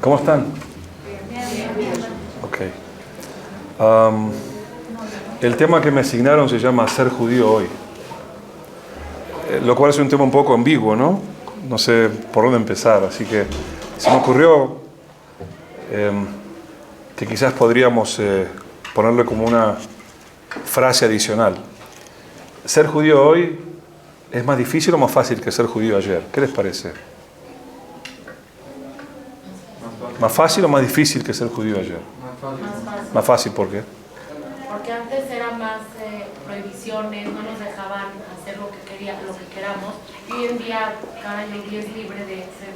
¿Cómo están? Ok. El tema que me asignaron se llama Ser judío hoy. Lo cual es un tema un poco ambiguo, ¿no? No sé por dónde empezar, así que se me ocurrió que quizás podríamos ponerle como una frase adicional. ¿Ser judío hoy es más difícil o más fácil que ser judío ayer? ¿Qué les parece? ¿Más fácil o más difícil que ser judío ayer? Más fácil, ¿por qué? Porque antes eran más prohibiciones, no nos dejaban hacer lo que queramos. Y hoy en día cada yehudí es libre de hacer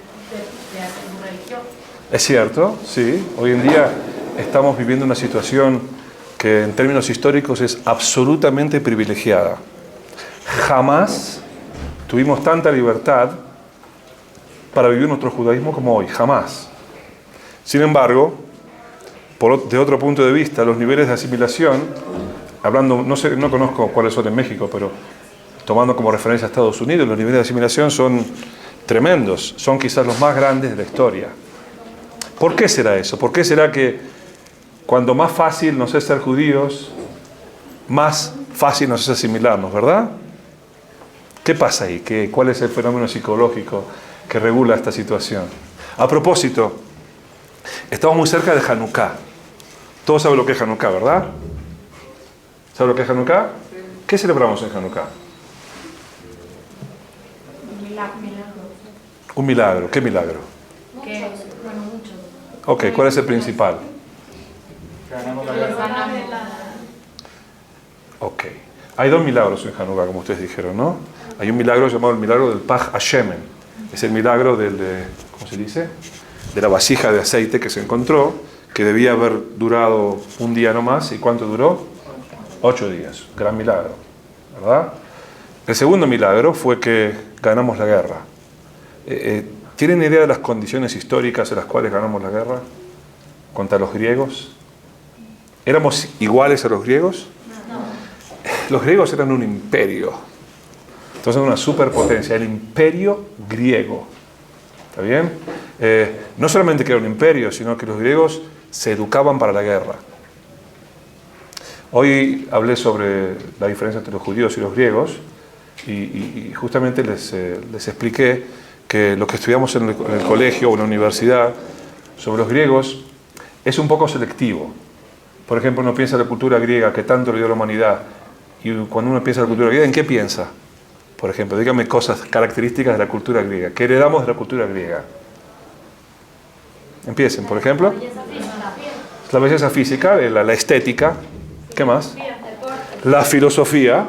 su religión. Es cierto, sí. Hoy en día estamos viviendo una situación que en términos históricos es absolutamente privilegiada. Jamás tuvimos tanta libertad para vivir nuestro judaísmo como hoy, jamás. Sin embargo, de otro punto de vista, los niveles de asimilación, hablando, no conozco cuáles son en México, pero tomando como referencia a Estados Unidos, los niveles de asimilación son tremendos, son quizás los más grandes de la historia. ¿Por qué será eso? ¿Por qué será que cuando más fácil nos es ser judíos, más fácil nos es asimilarnos, verdad? ¿Qué pasa ahí? ¿Cuál es el fenómeno psicológico que regula esta situación? A propósito, estamos muy cerca de Hanukkah. Todos saben lo que es Hanukkah, ¿verdad? ¿Saben lo que es Hanukkah? ¿Qué celebramos en Hanukkah? Un milagro. ¿Qué milagro? Muchos. Ok, ¿cuál es el principal? Ok. Hay dos milagros en Hanukkah, como ustedes dijeron, ¿no? Hay un milagro llamado el milagro del Paj Hashemen. Es el milagro ¿cómo se dice? De la vasija de aceite que se encontró, que debía haber durado un día no más. ¿Y cuánto duró? 8 días. Gran milagro, ¿verdad? El segundo milagro fue que ganamos la guerra. ¿Tienen idea de las condiciones históricas en las cuales ganamos la guerra contra los griegos? ¿Éramos iguales a los griegos? Los griegos eran un imperio. Entonces, una superpotencia, el imperio griego. ¿Está bien? No solamente que era un imperio, sino que los griegos se educaban para la guerra. Hoy hablé sobre la diferencia entre los judíos y los griegos y justamente les expliqué que lo que estudiamos en el colegio o en la universidad sobre los griegos es un poco selectivo. Por ejemplo, uno piensa en la cultura griega que tanto le dio a la humanidad, y cuando uno piensa en la cultura griega, ¿en qué piensa? Por ejemplo, dígame cosas características de la cultura griega. ¿Qué heredamos de la cultura griega? Empiecen, por ejemplo. La belleza física, la estética. ¿Qué más? La filosofía.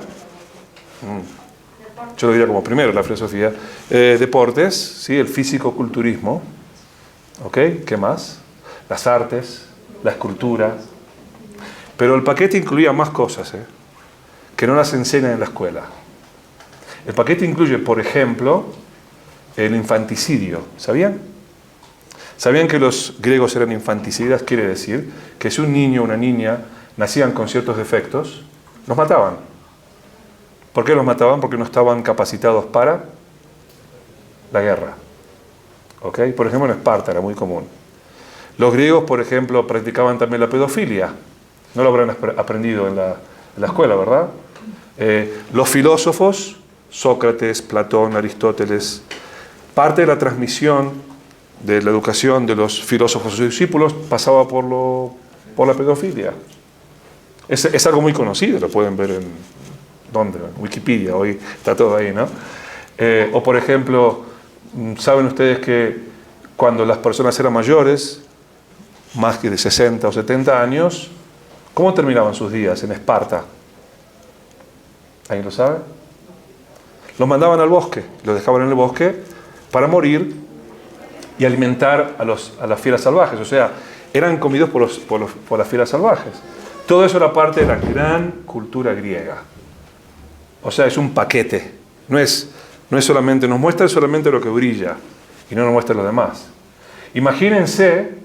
Yo lo diría como primero, la filosofía. Deportes, ¿sí? El físico-culturismo. ¿Ok? ¿Qué más? Las artes, la escultura. Pero el paquete incluía más cosas, que no las enseñan en la escuela. El paquete incluye, por ejemplo, el infanticidio. ¿Sabían? ¿Sabían que los griegos eran infanticidas? Quiere decir que si un niño o una niña nacían con ciertos defectos, los mataban. ¿Por qué los mataban? Porque no estaban capacitados para la guerra. ¿Ok? Por ejemplo, en Esparta era muy común. Los griegos, por ejemplo, practicaban también la pedofilia. No lo habrán aprendido en la escuela, ¿verdad? Los filósofos, Sócrates, Platón, Aristóteles, parte de la transmisión de la educación de los filósofos y sus discípulos pasaba por la pedofilia. Es algo muy conocido, lo pueden ver en Wikipedia, hoy está todo ahí, ¿no? O por ejemplo, ¿saben ustedes que cuando las personas eran mayores, más que de 60 o 70 años, cómo terminaban sus días en Esparta? ¿Alguien lo sabe? Los mandaban al bosque, los dejaban en el bosque para morir y alimentar a las fieras salvajes. O sea, eran comidos por las fieras salvajes. Todo eso era parte de la gran cultura griega. O sea, es un paquete. No es solamente, nos muestra solamente lo que brilla y no nos muestra lo demás. Imagínense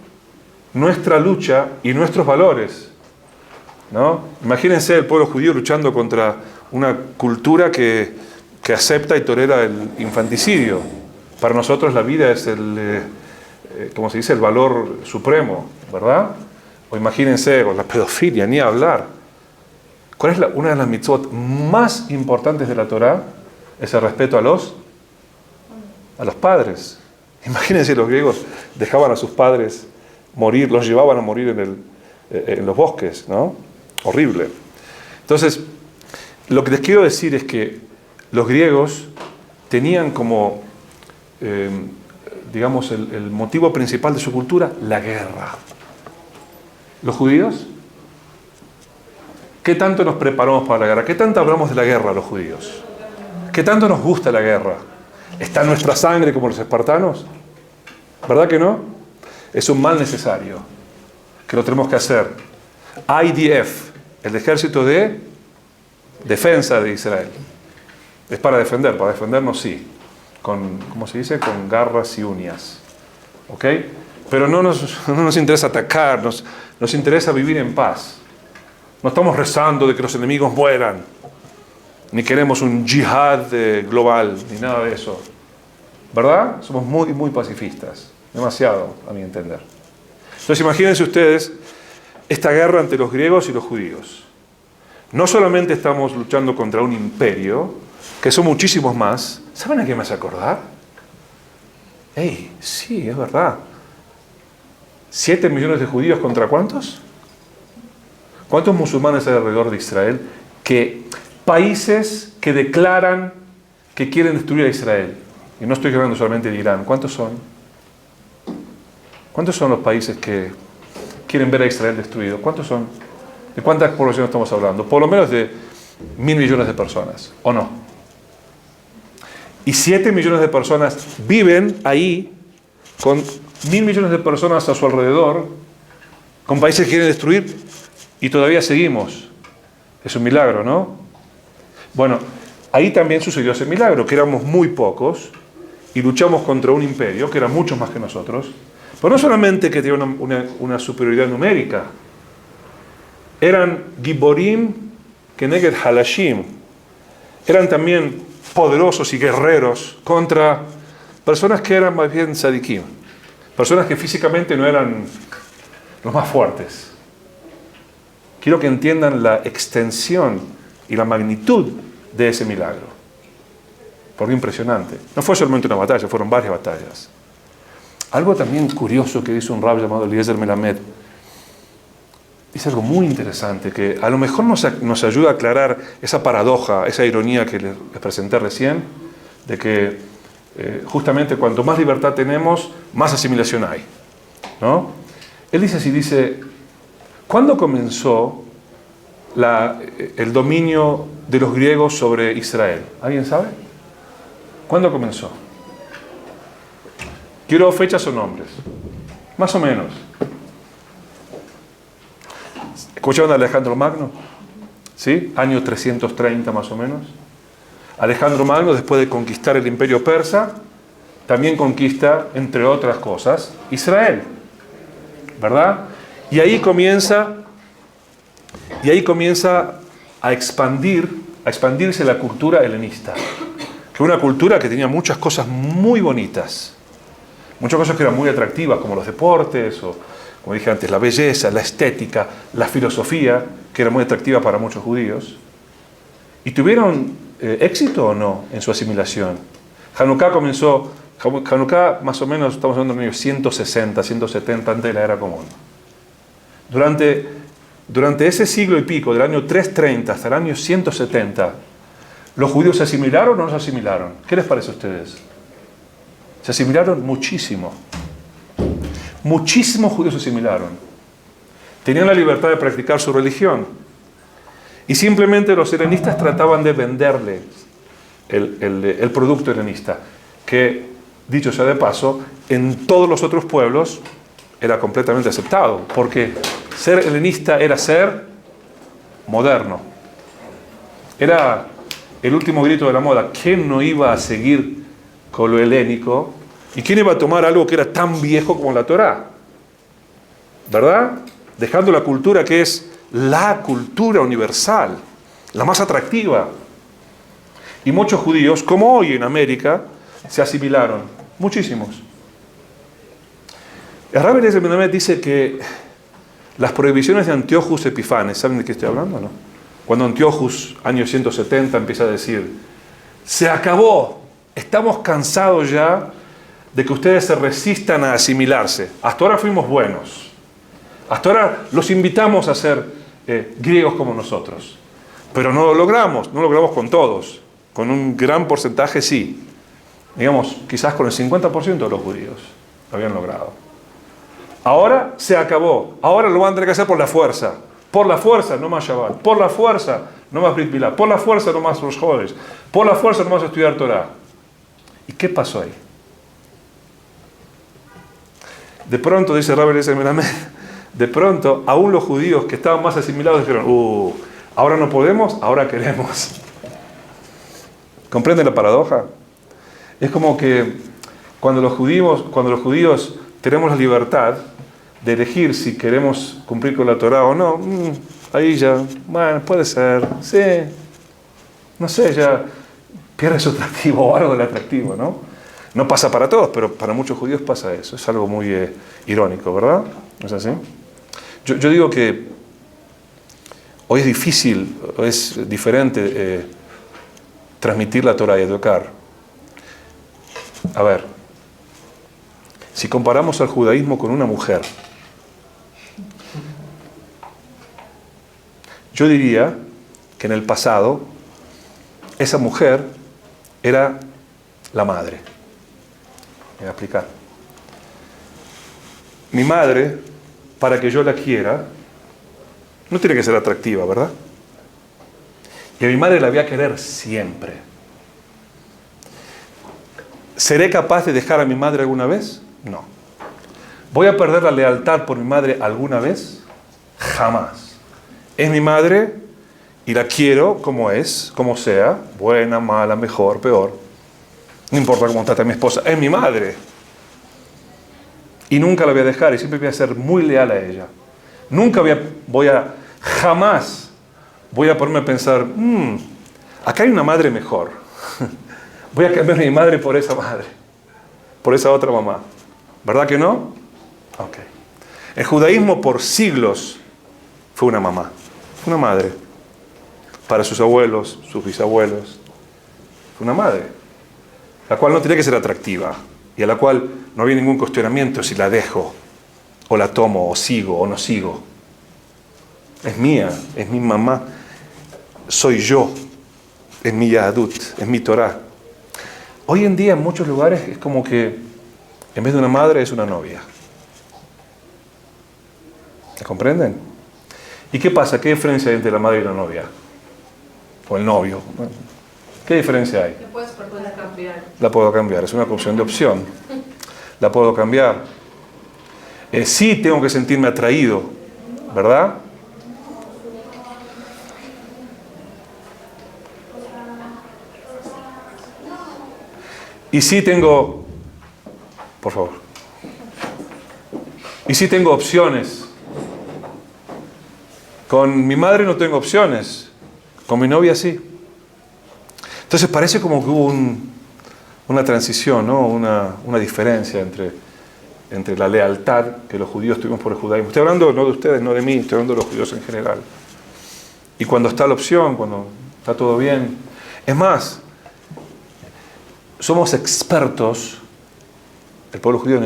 nuestra lucha y nuestros valores, ¿no? Imagínense el pueblo judío luchando contra una cultura que acepta y tolera el infanticidio. Para nosotros la vida es como se dice, el valor supremo, ¿verdad? O imagínense con la pedofilia, ni hablar. ¿Cuál es una de las mitzvot más importantes de la Torá? Es el respeto a los padres. Imagínense, los griegos dejaban a sus padres morir, los llevaban a morir en los bosques, ¿no? Horrible. Entonces, lo que les quiero decir es que los griegos tenían como, digamos, el motivo principal de su cultura, la guerra. ¿Los judíos? ¿Qué tanto nos preparamos para la guerra? ¿Qué tanto hablamos de la guerra los judíos? ¿Qué tanto nos gusta la guerra? ¿Está en nuestra sangre como los espartanos? ¿Verdad que no? Es un mal necesario, que lo tenemos que hacer. IDF, el ejército de defensa de Israel. Es para defendernos sí, con, ¿cómo se dice? Con garras y uñas. ¿Ok? Pero no nos interesa atacar, nos interesa vivir en paz. No estamos rezando de que los enemigos mueran, ni queremos un yihad global, ni nada de eso. ¿Verdad? Somos muy, muy pacifistas. Demasiado, a mi entender. Entonces imagínense ustedes esta guerra entre los griegos y los judíos. No solamente estamos luchando contra un imperio, que son muchísimos más. ¿Saben a qué me hace acordar? Sí, es verdad. 7 millones de judíos contra ¿cuántos? ¿Cuántos musulmanes hay alrededor de Israel? Países que declaran que quieren destruir a Israel. Y no estoy hablando solamente de Irán. ¿Cuántos son? ¿Cuántos son los países que quieren ver a Israel destruido? ¿Cuántos son? ¿De cuánta población estamos hablando? Por lo menos de 1.000 millones de personas, ¿o no? Y 7 millones de personas viven ahí con 1.000 millones de personas a su alrededor, con países que quieren destruir, y todavía seguimos. Es un milagro, ¿no? Bueno, ahí también sucedió ese milagro, que éramos muy pocos y luchamos contra un imperio que era mucho más que nosotros, pero no solamente que tenía una superioridad numérica, eran giborim keneged halashim, eran también poderosos y guerreros contra personas que eran más bien tzadikim, personas que físicamente no eran los más fuertes. Quiero que entiendan la extensión y la magnitud de ese milagro. Porque impresionante. No fue solamente una batalla, fueron varias batallas. Algo también curioso que dice un rabbi llamado Eliezer Melamed, dice algo muy interesante que a lo mejor nos ayuda a aclarar esa paradoja, esa ironía que les presenté recién, de que justamente cuanto más libertad tenemos, más asimilación hay, ¿no? Él dice así, dice, ¿cuándo comenzó el dominio de los griegos sobre Israel? ¿Alguien sabe? ¿Cuándo comenzó? Quiero fechas o nombres. Más o menos. ¿Escucharon a Alejandro Magno? ¿Sí? Año 330 más o menos. Alejandro Magno, después de conquistar el imperio persa, también conquista, entre otras cosas, Israel. ¿Verdad? Y ahí comienza a expandirse la cultura helenista. Que una cultura que tenía muchas cosas muy bonitas. Muchas cosas que eran muy atractivas, como los deportes, o como dije antes, la belleza, la estética, la filosofía, que era muy atractiva para muchos judíos. ¿Y tuvieron éxito o no en su asimilación? Hanukkah más o menos, estamos hablando de los años 160, 170 antes de la era común. Durante ese siglo y pico, del año 330 hasta el año 170, ¿los judíos se asimilaron o no se asimilaron? ¿Qué les parece a ustedes? Se asimilaron muchísimo. Muchísimos judíos se asimilaron. Tenían la libertad de practicar su religión. Y simplemente los helenistas trataban de venderle el producto helenista, que, dicho sea de paso, en todos los otros pueblos era completamente aceptado, porque ser helenista era ser moderno. Era el último grito de la moda. ¿Quién no iba a seguir con lo helénico? ¿Y quién iba a tomar algo que era tan viejo como la Torá? ¿Verdad? Dejando la cultura que es la cultura universal, la más atractiva. Y muchos judíos, como hoy en América, se asimilaron. Muchísimos. El Rabbi Eliezer Ben Melamed dice que las prohibiciones de Antiochus Epifanes, ¿saben de qué estoy hablando, no? Cuando Antiochus, año 170, empieza a decir, se acabó, estamos cansados ya de que ustedes se resistan a asimilarse. Hasta ahora fuimos buenos. Hasta ahora los invitamos a ser griegos como nosotros. Pero no lo logramos con todos. Con un gran porcentaje sí. Digamos, quizás con el 50% de los judíos lo habían logrado. Ahora se acabó. Ahora lo van a tener que hacer por la fuerza. Por la fuerza, no más Shabbat. Por la fuerza, no más Brit Milá. Por la fuerza, no más Rosh Chodesh. Por la fuerza, no más estudiar Torah. ¿Y qué pasó ahí? De pronto, dice Rabbi Eliezer Ben Melamed, de pronto, aún los judíos que estaban más asimilados dijeron, ahora no podemos, ahora queremos. ¿Comprenden la paradoja? Es como que cuando los judíos tenemos la libertad de elegir si queremos cumplir con la Torah o no, ahí ya, bueno, puede ser, sí, no sé, ya pierde su atractivo o algo del atractivo, ¿no? No pasa para todos, pero para muchos judíos pasa eso. Es algo muy irónico, ¿verdad? ¿No es así? Yo digo que hoy es difícil, es diferente transmitir la Torah y educar. A ver, si comparamos al judaísmo con una mujer, yo diría que en el pasado esa mujer era la madre. Me voy a explicar. Mi madre, para que yo la quiera, no tiene que ser atractiva, ¿verdad? Y a mi madre la voy a querer siempre. ¿Seré capaz de dejar a mi madre alguna vez? No. ¿Voy a perder la lealtad por mi madre alguna vez? Jamás. Es mi madre y la quiero como es, como sea, buena, mala, mejor, peor. No importa cómo trata a mi esposa, es mi madre. Y nunca la voy a dejar y siempre voy a ser muy leal a ella. Nunca jamás voy a ponerme a pensar, acá hay una madre mejor. Voy a cambiar a mi madre por esa madre, por esa otra mamá. ¿Verdad que no? Ok. El judaísmo por siglos fue una mamá, fue una madre. Para sus abuelos, sus bisabuelos, fue una madre. La cual no tenía que ser atractiva y a la cual no había ningún cuestionamiento si la dejo, o la tomo, o sigo, o no sigo. Es mía, es mi mamá, soy yo, es mi Yahadut, es mi Torah. Hoy en día en muchos lugares es como que en vez de una madre es una novia. ¿Me comprenden? ¿Y qué pasa? ¿Qué diferencia hay entre la madre y la novia? O el novio. ¿Qué diferencia hay? La puedes cambiar. La puedo cambiar, es una opción de opción. La puedo cambiar. Sí tengo que sentirme atraído, ¿verdad? Y sí tengo, por favor, y sí tengo opciones. Con mi madre no tengo opciones, con mi novia sí. Entonces parece como que hubo una transición, ¿no? Una diferencia entre la lealtad que los judíos tuvimos por el judaísmo. Estoy hablando no de ustedes, no de mí, estoy hablando de los judíos en general. Y cuando está la opción, cuando está todo bien. Es más, somos expertos, el pueblo judío, en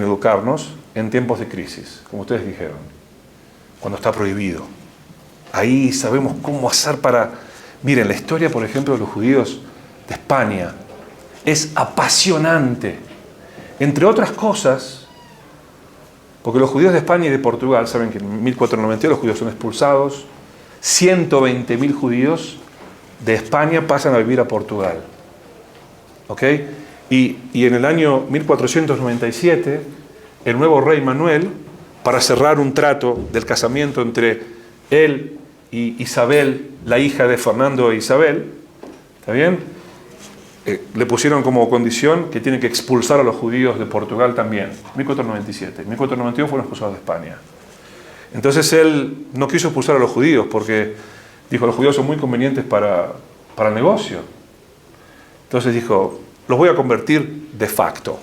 educarnos en tiempos de crisis, como ustedes dijeron, cuando está prohibido. Ahí sabemos cómo hacer para... Miren, la historia, por ejemplo, de los judíos de España es apasionante. Entre otras cosas, porque los judíos de España y de Portugal, saben que en 1492 los judíos son expulsados, 120.000 judíos de España pasan a vivir a Portugal. ¿Ok? Y en el año 1497, el nuevo rey Manuel, para cerrar un trato del casamiento entre él y Isabel, la hija de Fernando e Isabel, ¿está bien? Le pusieron como condición que tiene que expulsar a los judíos de Portugal también. 1497. 1492 fueron expulsados de España. Entonces él no quiso expulsar a los judíos porque dijo, los judíos son muy convenientes para el negocio. Entonces dijo, los voy a convertir de facto.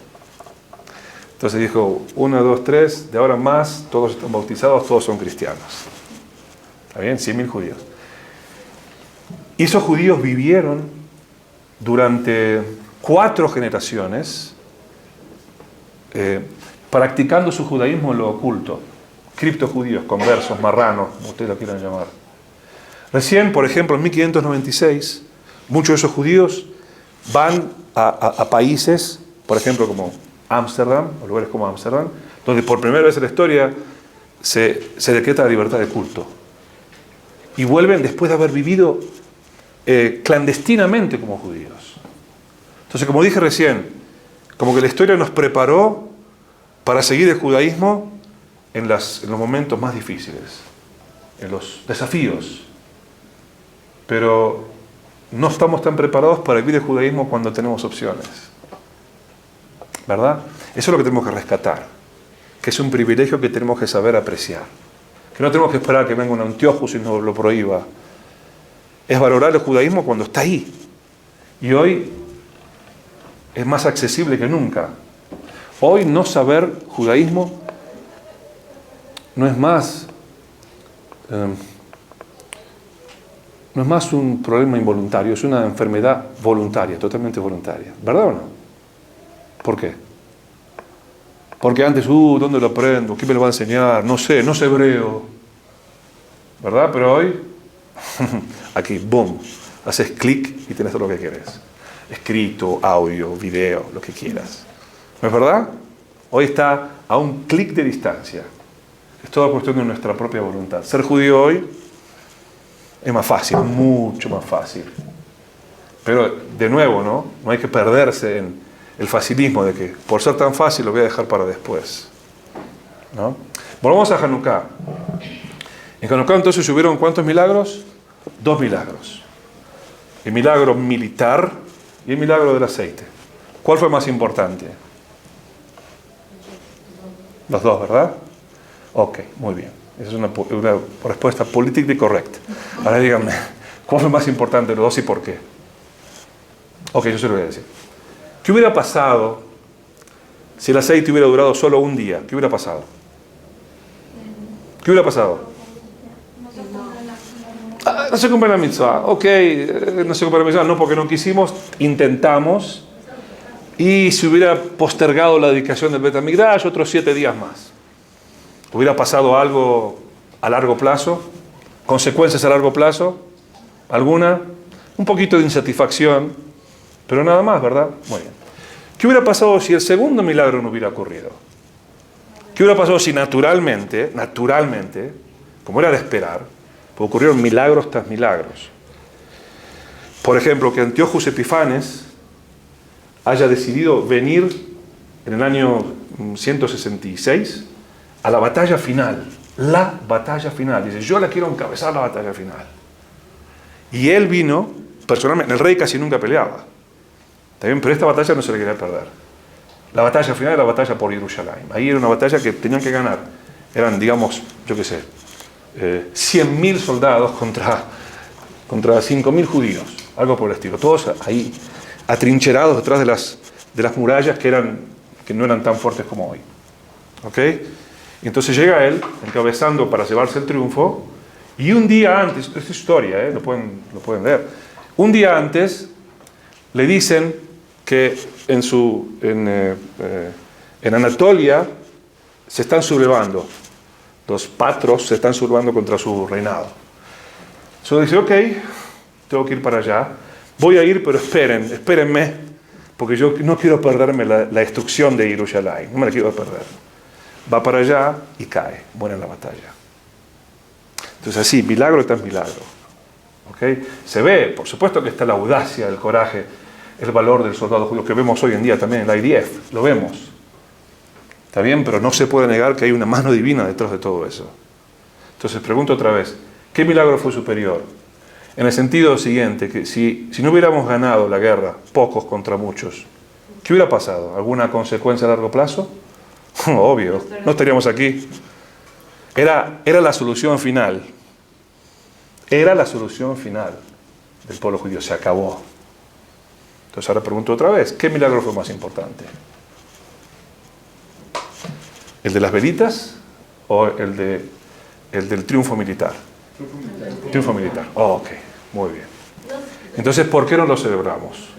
Entonces dijo, 1, 2, 3, de ahora en más, todos están bautizados, todos son cristianos. ¿Está bien? 100.000 judíos. Y esos judíos vivieron durante 4 generaciones practicando su judaísmo en lo oculto. Criptojudíos, conversos, marranos, como ustedes lo quieran llamar. Recién, por ejemplo, en 1596, muchos de esos judíos van a países, por ejemplo, como Ámsterdam, o lugares como Ámsterdam, donde por primera vez en la historia se decreta la libertad de culto. Y vuelven después de haber vivido clandestinamente como judíos. Entonces, como dije recién, como que la historia nos preparó para seguir el judaísmo en los momentos más difíciles, en los desafíos. Pero no estamos tan preparados para vivir el judaísmo cuando tenemos opciones. ¿Verdad? Eso es lo que tenemos que rescatar, que es un privilegio que tenemos que saber apreciar. Que no tenemos que esperar a que venga un Antíochus y nos lo prohíba. Es valorar el judaísmo cuando está ahí. Y hoy es más accesible que nunca. Hoy no saber judaísmo no es más un problema involuntario, es una enfermedad voluntaria, totalmente voluntaria. ¿Verdad o no? ¿Por qué? Porque antes, ¿dónde lo aprendo? ¿Quién me lo va a enseñar? No sé hebreo. ¿Verdad? Pero hoy, aquí, boom, haces clic y tienes todo lo que quieres. Escrito, audio, video, lo que quieras. ¿No es verdad? Hoy está a un clic de distancia. Es toda cuestión de nuestra propia voluntad. Ser judío hoy es más fácil, mucho más fácil. Pero, de nuevo, no hay que perderse en el facilismo de que por ser tan fácil lo voy a dejar para después. ¿No? Volvamos a Hanukkah. En Hanukkah entonces hubieron ¿cuántos milagros? 2 milagros. El milagro militar y el milagro del aceite. ¿Cuál fue más importante? Los 2, ¿verdad? Ok, muy bien. Esa es una respuesta política y correcta. Ahora díganme, ¿cuál fue más importante de los 2 y por qué? Ok, yo se lo voy a decir. ¿Qué hubiera pasado si el aceite hubiera durado solo un día? ¿Qué hubiera pasado? ¿Qué hubiera pasado? No se cumple la mitzvah. Ok, no se cumple la mitzvah. No, porque no quisimos, intentamos. Y se hubiera postergado la dedicación del Bet HaMikdash otros 7 días más. ¿Hubiera pasado algo a largo plazo? ¿Consecuencias a largo plazo? ¿Alguna? Un poquito de insatisfacción, pero nada más, ¿verdad? Muy bien. ¿Qué hubiera pasado si el segundo milagro no hubiera ocurrido? ¿Qué hubiera pasado si naturalmente, como era de esperar, pues ocurrieron milagros tras milagros? Por ejemplo, que Antíochus Epifanes haya decidido venir en el año 166 a la batalla final. La batalla final. Dice, yo la quiero encabezar la batalla final. Y él vino, personalmente, el rey casi nunca peleaba. ¿Está bien? Pero esta batalla no se le quería perder. La batalla final era la batalla por Jerusalén. Ahí era una batalla que tenían que ganar. Eran, digamos, yo qué sé, 100.000 soldados contra 5.000 judíos. Algo por el estilo. Todos ahí atrincherados detrás de las murallas que no eran tan fuertes como hoy. ¿Ok? Y entonces llega él, encabezando para llevarse el triunfo, y un día antes, esta es historia, lo pueden ver, un día antes le dicen que en Anatolia se están sublevando, los patros se están sublevando contra su reinado. Entonces dice, ok, tengo que ir para allá, voy a ir, pero espérenme, porque yo no quiero perderme la destrucción de Jerusalén, no me la quiero perder. Va para allá y cae, muere en la batalla. Entonces así, milagro tras milagro. ¿Okay? Se ve, por supuesto que está la audacia, el coraje, el valor del soldado judío, que vemos hoy en día también en la IDF, lo vemos. Está bien, pero no se puede negar que hay una mano divina detrás de todo eso. Entonces pregunto otra vez, ¿qué milagro fue superior? En el sentido siguiente, que si no hubiéramos ganado la guerra, pocos contra muchos, ¿qué hubiera pasado? ¿Alguna consecuencia a largo plazo? Obvio, no estaríamos aquí. Era la solución final. Era la solución final del pueblo judío. Se acabó. Entonces ahora pregunto otra vez, ¿qué milagro fue más importante? ¿El de las velitas o el del triunfo militar? Triunfo militar. Oh, ok, muy bien. Entonces, ¿por qué no lo celebramos?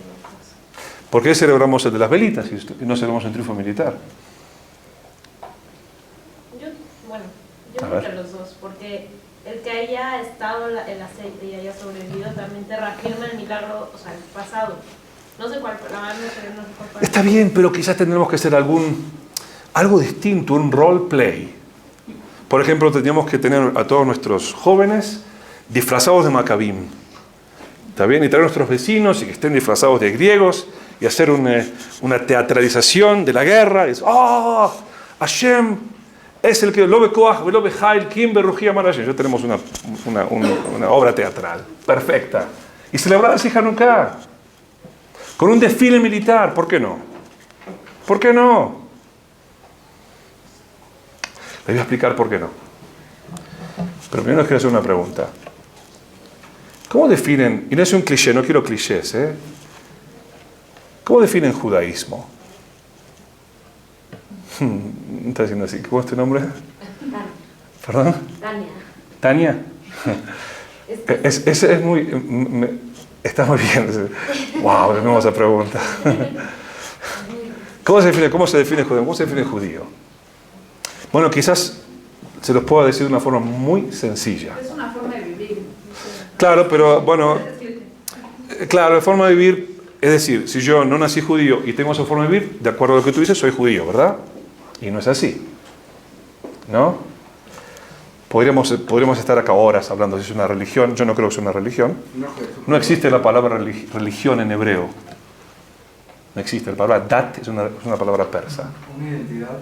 ¿Por qué celebramos el de las velitas y no celebramos el triunfo militar? Yo creo que los dos, porque el que haya estado el aceite y haya sobrevivido también te reafirma el milagro, o sea, el pasado. No sé cuál, la verdad no sé cuál. Está bien, pero quizás tendremos que hacer algo distinto, un role play. Por ejemplo, tendríamos que tener a todos nuestros jóvenes disfrazados de Macabim. ¿Está bien? Y traer a nuestros vecinos y que estén disfrazados de griegos y hacer una teatralización de la guerra. Y es, ¡oh! Hashem es el que lo ve Koach, lo ve Hail, Kim Berujía Marashem. Ya tenemos una obra teatral perfecta. Y celebrar así Hanukkah con un desfile militar. ¿Por qué no? ¿Por qué no? Les voy a explicar por qué no. Pero primero les quiero hacer una pregunta. ¿Cómo definen, y no es un cliché, no quiero clichés, ¿cómo definen judaísmo? Está diciendo así, ¿cómo es tu nombre? Tania. ¿Perdón? Tania. ¿Tania? Es muy... está muy bien. Wow, de nuevo esa pregunta. ¿Cómo se define judío? ¿Cómo se define judío? Bueno, quizás se los puedo decir de una forma muy sencilla. Es una forma de vivir. Claro, pero bueno, claro, la forma de vivir, es decir, si yo no nací judío y tengo esa forma de vivir, de acuerdo a lo que tú dices, soy judío, ¿verdad? Y no es así, ¿no? Podríamos estar acá horas hablando si es una religión. Yo no creo que sea una religión. No existe la palabra religión en hebreo. No existe. La palabra dat es una palabra persa. Una identidad.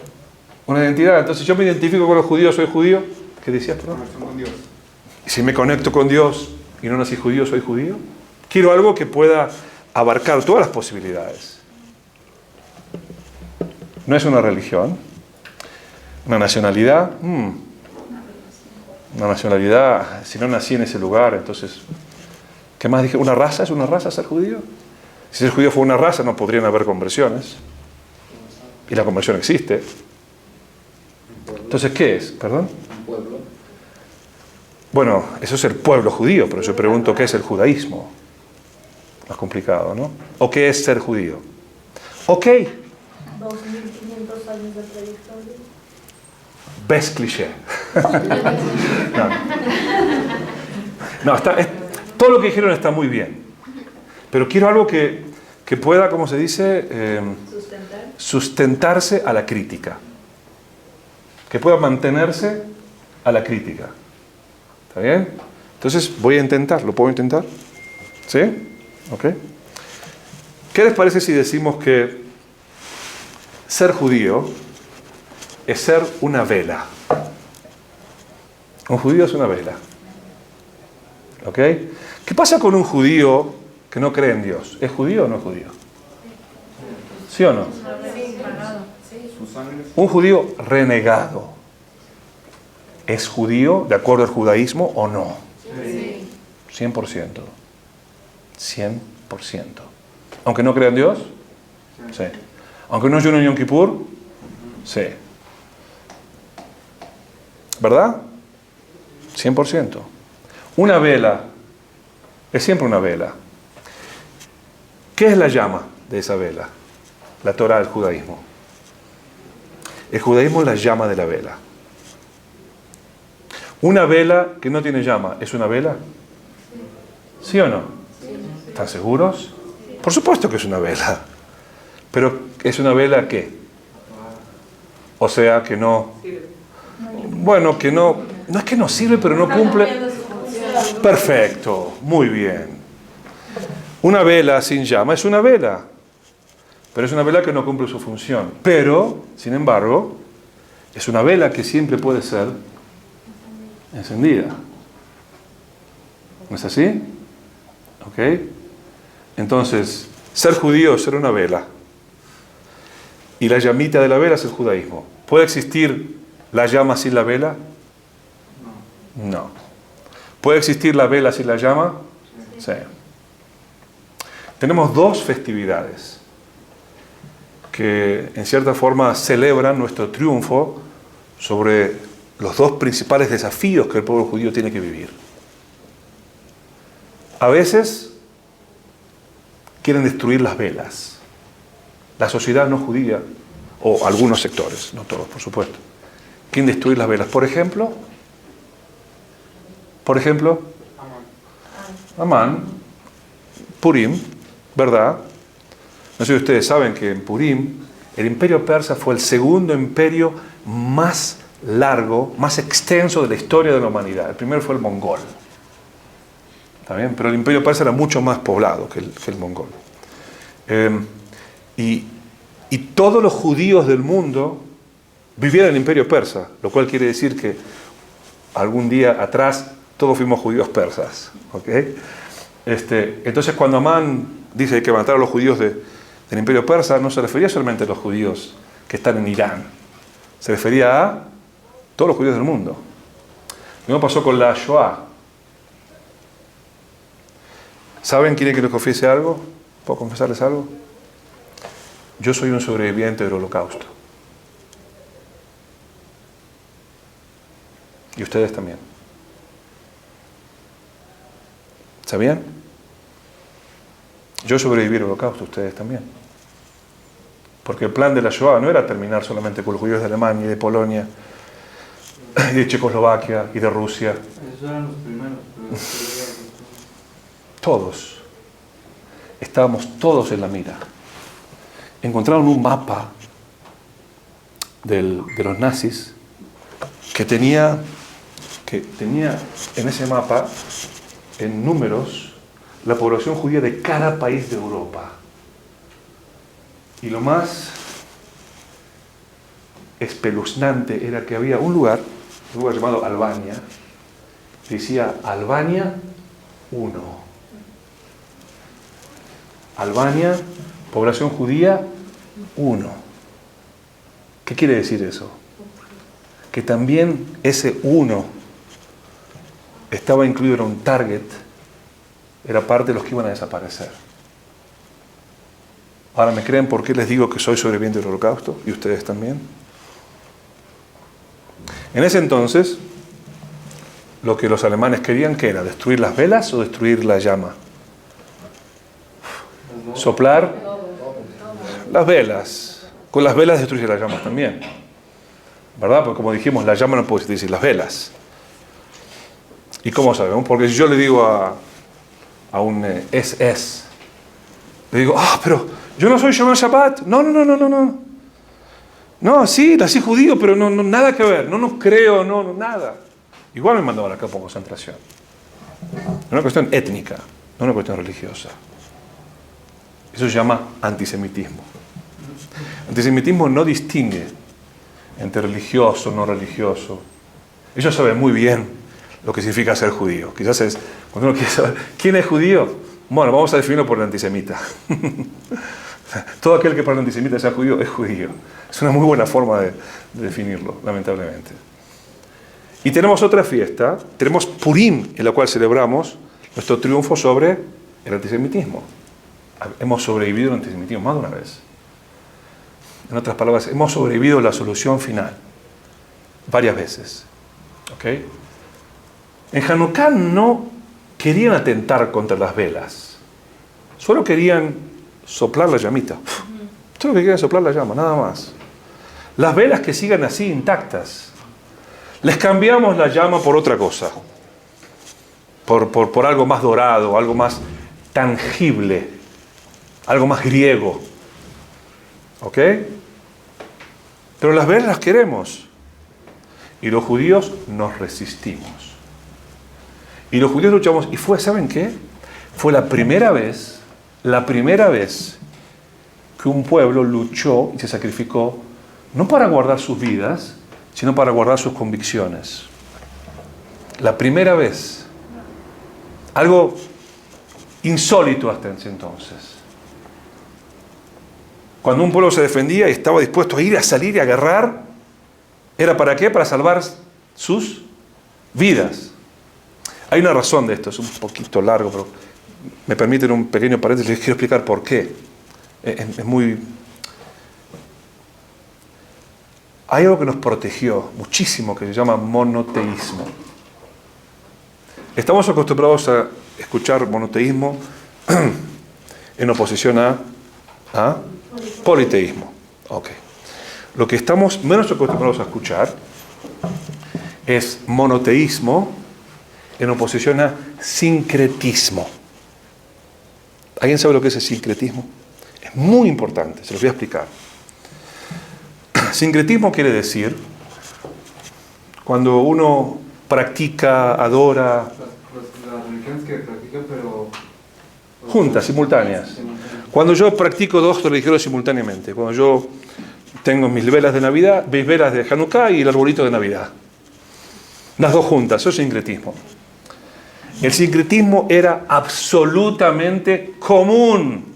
Una identidad. Entonces, yo me identifico con los judíos, soy judío. ¿Qué decías, perdón? Con Dios. Si me conecto con Dios y no nací judío, soy judío. Quiero algo que pueda abarcar todas las posibilidades. No es una religión. Una nacionalidad. Una nacionalidad, si no nací en ese lugar, entonces, ¿qué más dije? ¿Una raza? ¿Es una raza ser judío? Si ser judío fue una raza, no podrían haber conversiones. Y la conversión existe. Entonces, ¿qué es? ¿Perdón? Un pueblo. Bueno, eso es el pueblo judío, pero yo pregunto, ¿qué es el judaísmo? Más complicado, ¿no? ¿O qué es ser judío? Ok. 2500 años de trayectoria. Ves cliché. No, todo lo que dijeron está muy bien. Pero quiero algo que pueda, como se dice, sustentarse a la crítica. Que pueda mantenerse a la crítica. ¿Está bien? Entonces voy a intentar. ¿Lo puedo intentar? ¿Sí? ¿Ok? ¿Qué les parece si decimos que ser judío es ser una vela? Un judío es una vela. ¿Ok? ¿Qué pasa con un judío que no cree en Dios? ¿Es judío o no es judío? ¿Sí o no? Un judío renegado. ¿Es judío de acuerdo al judaísmo o no? Sí. 100%. 100%. ¿Aunque no crea en Dios? Sí. ¿Aunque no ayune en Yom Kippur? Sí. ¿Verdad? 100%. Una vela es siempre una vela. ¿Qué es la llama de esa vela? La Torah del judaísmo. El judaísmo es la llama de la vela. Una vela que no tiene llama, ¿es una vela? ¿Sí o no? ¿Están seguros? Por supuesto que es una vela. Pero ¿es una vela qué? O sea, que no... Bueno, que no es que no sirve, pero no cumple. Perfecto, muy bien. Una vela sin llama es una vela, pero es una vela que no cumple su función. Pero, sin embargo, es una vela que siempre puede ser encendida. ¿No es así? ¿Ok? Entonces, ser judío es ser una vela. Y la llamita de la vela es el judaísmo. ¿Puede existir la llama sin la vela? No. ¿Puede existir la vela sin la llama? Sí. Tenemos dos festividades que en cierta forma celebran nuestro triunfo sobre los dos principales desafíos que el pueblo judío tiene que vivir. A veces quieren destruir las velas. La sociedad no judía, o algunos sectores, no todos, por supuesto, quieren destruir las velas. Por ejemplo, Amán, Purim, ¿verdad? No sé si ustedes saben que en Purim el imperio persa fue el segundo imperio más largo, más extenso de la historia de la humanidad. El primero fue el mongol. ¿Está bien? Pero el imperio persa era mucho más poblado que el mongol. Y todos los judíos del mundo vivían en el imperio persa, lo cual quiere decir que algún día atrás todos fuimos judíos persas. ¿Okay? Entonces cuando Amán dice que matar a los judíos del imperio persa, no se refería solamente a los judíos que están en Irán, se refería a todos los judíos del mundo. Lo mismo pasó con la Shoah. ¿Saben quién quiere que les confiese algo? ¿Puedo confesarles algo? Yo soy un sobreviviente del Holocausto. Y ustedes también. ¿Sabían? Yo sobreviví al Holocausto, ustedes también. Porque el plan de la Shoah no era terminar solamente con los judíos de Alemania y de Polonia, y de Checoslovaquia y de Rusia. Esos eran los primeros. Todos. Estábamos todos en la mira. Encontraron un mapa de los nazis que tenía en ese mapa, en números, la población judía de cada país de Europa. Y lo más espeluznante era que había un lugar llamado Albania, decía Albania 1. Albania, población judía 1. ¿Qué quiere decir eso? Que también ese 1 estaba incluido en un target, era parte de los que iban a desaparecer. Ahora, ¿me creen por qué les digo que soy sobreviviente del Holocausto? ¿Y ustedes también? En ese entonces, lo que los alemanes querían, ¿qué era? ¿Destruir las velas o destruir la llama? Soplar las velas. Con las velas destruye las llamas también. ¿Verdad? Porque como dijimos, la llama no puede decir las velas. ¿Y cómo sabemos? Porque si yo le digo a un SS, le digo, pero yo no soy Shomer Shabbat. No. No, sí, nací judío, pero no, nada que ver. No creo, no, nada. Igual me mandaban a campo de concentración. Es una cuestión étnica, no una cuestión religiosa. Eso se llama antisemitismo. Antisemitismo no distingue entre religioso, no religioso. Ellos saben muy bien lo que significa ser judío. Quizás es, cuando uno quiere saber quién es judío, bueno, vamos a definirlo por el antisemita. Todo aquel que para el antisemita sea judío es judío. Es una muy buena forma de definirlo, lamentablemente. Y tenemos otra fiesta, tenemos Purim, en la cual celebramos nuestro triunfo sobre el antisemitismo. Hemos sobrevivido al antisemitismo más de una vez. En otras palabras, hemos sobrevivido a la solución final varias veces. ¿Ok? En Hanukkah no querían atentar contra las velas. Solo querían soplar la llamita. Solo que querían soplar la llama, nada más. Las velas que sigan así intactas. Les cambiamos la llama por otra cosa. Por algo más dorado, algo más tangible, algo más griego. ¿Ok? Pero las velas las queremos. Y los judíos nos resistimos. Y los judíos luchamos. Y fue, ¿saben qué? Fue la primera vez que un pueblo luchó y se sacrificó, no para guardar sus vidas, sino para guardar sus convicciones. La primera vez. Algo insólito hasta ese entonces. Cuando un pueblo se defendía y estaba dispuesto a ir, a salir y a guerrar, ¿era para qué? Para salvar sus vidas. Hay una razón de esto, es un poquito largo, pero me permiten un pequeño paréntesis, les quiero explicar por qué. Es muy... hay algo que nos protegió muchísimo que se llama monoteísmo. Estamos acostumbrados a escuchar monoteísmo en oposición a politeísmo. Okay. Lo que estamos menos acostumbrados a escuchar es monoteísmo en oposición a sincretismo. ¿Alguien sabe lo que es el sincretismo? Es muy importante, se los voy a explicar. Sincretismo quiere decir cuando uno practica, adora, las religiones que practican, pero juntas, simultáneas. Cuando yo practico dos religiones simultáneamente, cuando yo tengo mis velas de Navidad, mis velas de Hanukkah y el arbolito de Navidad. Las dos juntas, eso es sincretismo. El sincretismo era absolutamente común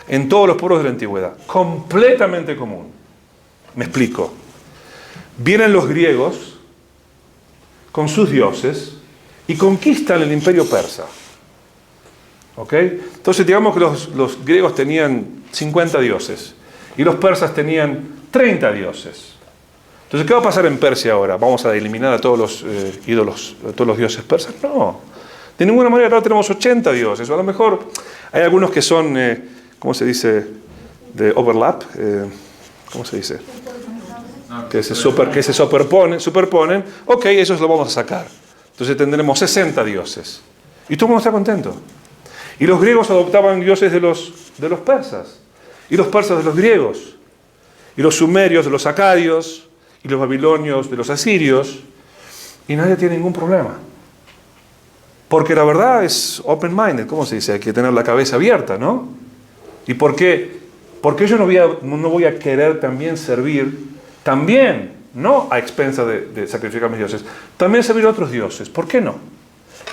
en todos los pueblos de la antigüedad. Completamente común. Me explico. Vienen los griegos con sus dioses y conquistan el imperio persa. ¿Ok? Entonces digamos que los griegos tenían 50 dioses y los persas tenían 30 dioses. Entonces, ¿qué va a pasar en Persia ahora? ¿Vamos a eliminar a todos los ídolos, a todos los dioses persas? No. De ninguna manera, ahora tenemos 80 dioses. O a lo mejor hay algunos que son, ¿cómo se dice? De overlap. ¿Cómo se dice? Que se superponen. Ok, esos los vamos a sacar. Entonces tendremos 60 dioses. Y todo el mundo está contento. Y los griegos adoptaban dioses de los persas. Y los persas de los griegos. Y los sumerios de los acadios. Y los babilonios de los asirios. Y nadie tiene ningún problema. Porque la verdad es open-minded. ¿Cómo se dice? Hay que tener la cabeza abierta, ¿no? ¿Y por qué? Porque yo no voy a querer también servir, también, no a expensa de sacrificar a mis dioses, también servir a otros dioses. ¿Por qué no?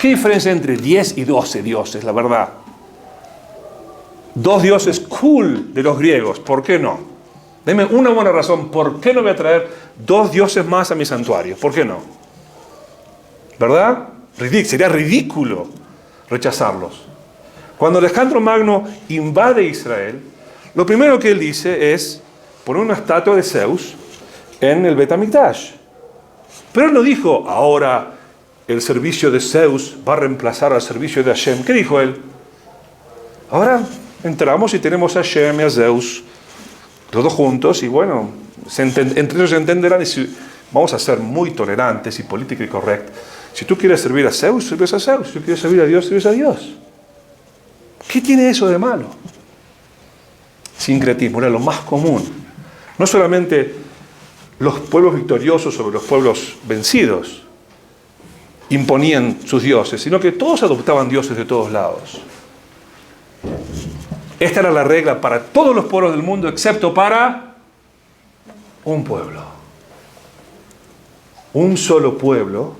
¿Qué diferencia entre 10 y 12 dioses, la verdad? 2 dioses cool de los griegos, ¿por qué no? Deme una buena razón, ¿por qué no voy a traer 2 dioses más a mi santuario? ¿Por qué no? ¿Verdad? Sería ridículo rechazarlos. Cuando Alejandro Magno invade Israel, lo primero que él dice es poner una estatua de Zeus en el Bet HaMikdash. Pero él no dijo, ahora el servicio de Zeus va a reemplazar al servicio de Hashem. ¿Qué dijo él? Ahora entramos y tenemos a Hashem y a Zeus todos juntos y bueno, entre ellos se entenderán y vamos a ser muy tolerantes y políticamente correctos. Si tú quieres servir a Zeus, sirves a Zeus. Si tú quieres servir a Dios, sirves a Dios. ¿Qué tiene eso de malo? Sincretismo era lo más común. No solamente los pueblos victoriosos sobre los pueblos vencidos imponían sus dioses, sino que todos adoptaban dioses de todos lados. Esta era la regla para todos los pueblos del mundo, excepto para un pueblo. Un solo pueblo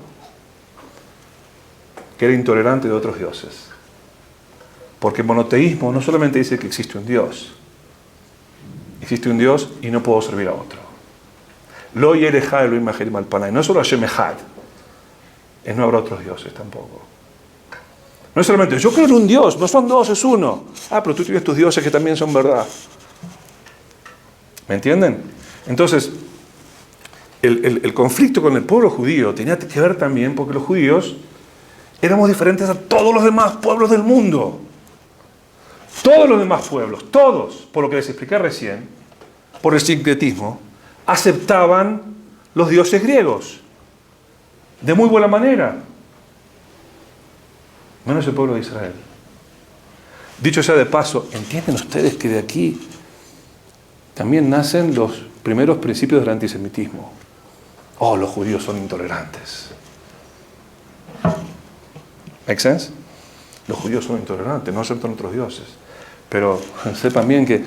que era intolerante de otros dioses. Porque el monoteísmo no solamente dice que existe un Dios. Existe un Dios y no puedo servir a otro. Lo yer echad Elohim echad al panay. No es solo Hashem echad. No habrá otros dioses tampoco. No es solamente, yo creo en un Dios, no son 2, es uno. Ah, pero tú tienes tus dioses que también son verdad. ¿Me entienden? Entonces, el conflicto con el pueblo judío tenía que ver también porque los judíos éramos diferentes a todos los demás pueblos del mundo. Todos los demás pueblos, todos, por lo que les expliqué recién, por el sincretismo, aceptaban los dioses griegos. De muy buena manera. Menos el pueblo de Israel. Dicho sea de paso, ¿entienden ustedes que de aquí también nacen los primeros principios del antisemitismo? Oh, los judíos son intolerantes. ¿Make sense? Los judíos son intolerantes, no aceptan otros dioses. Pero sepan bien que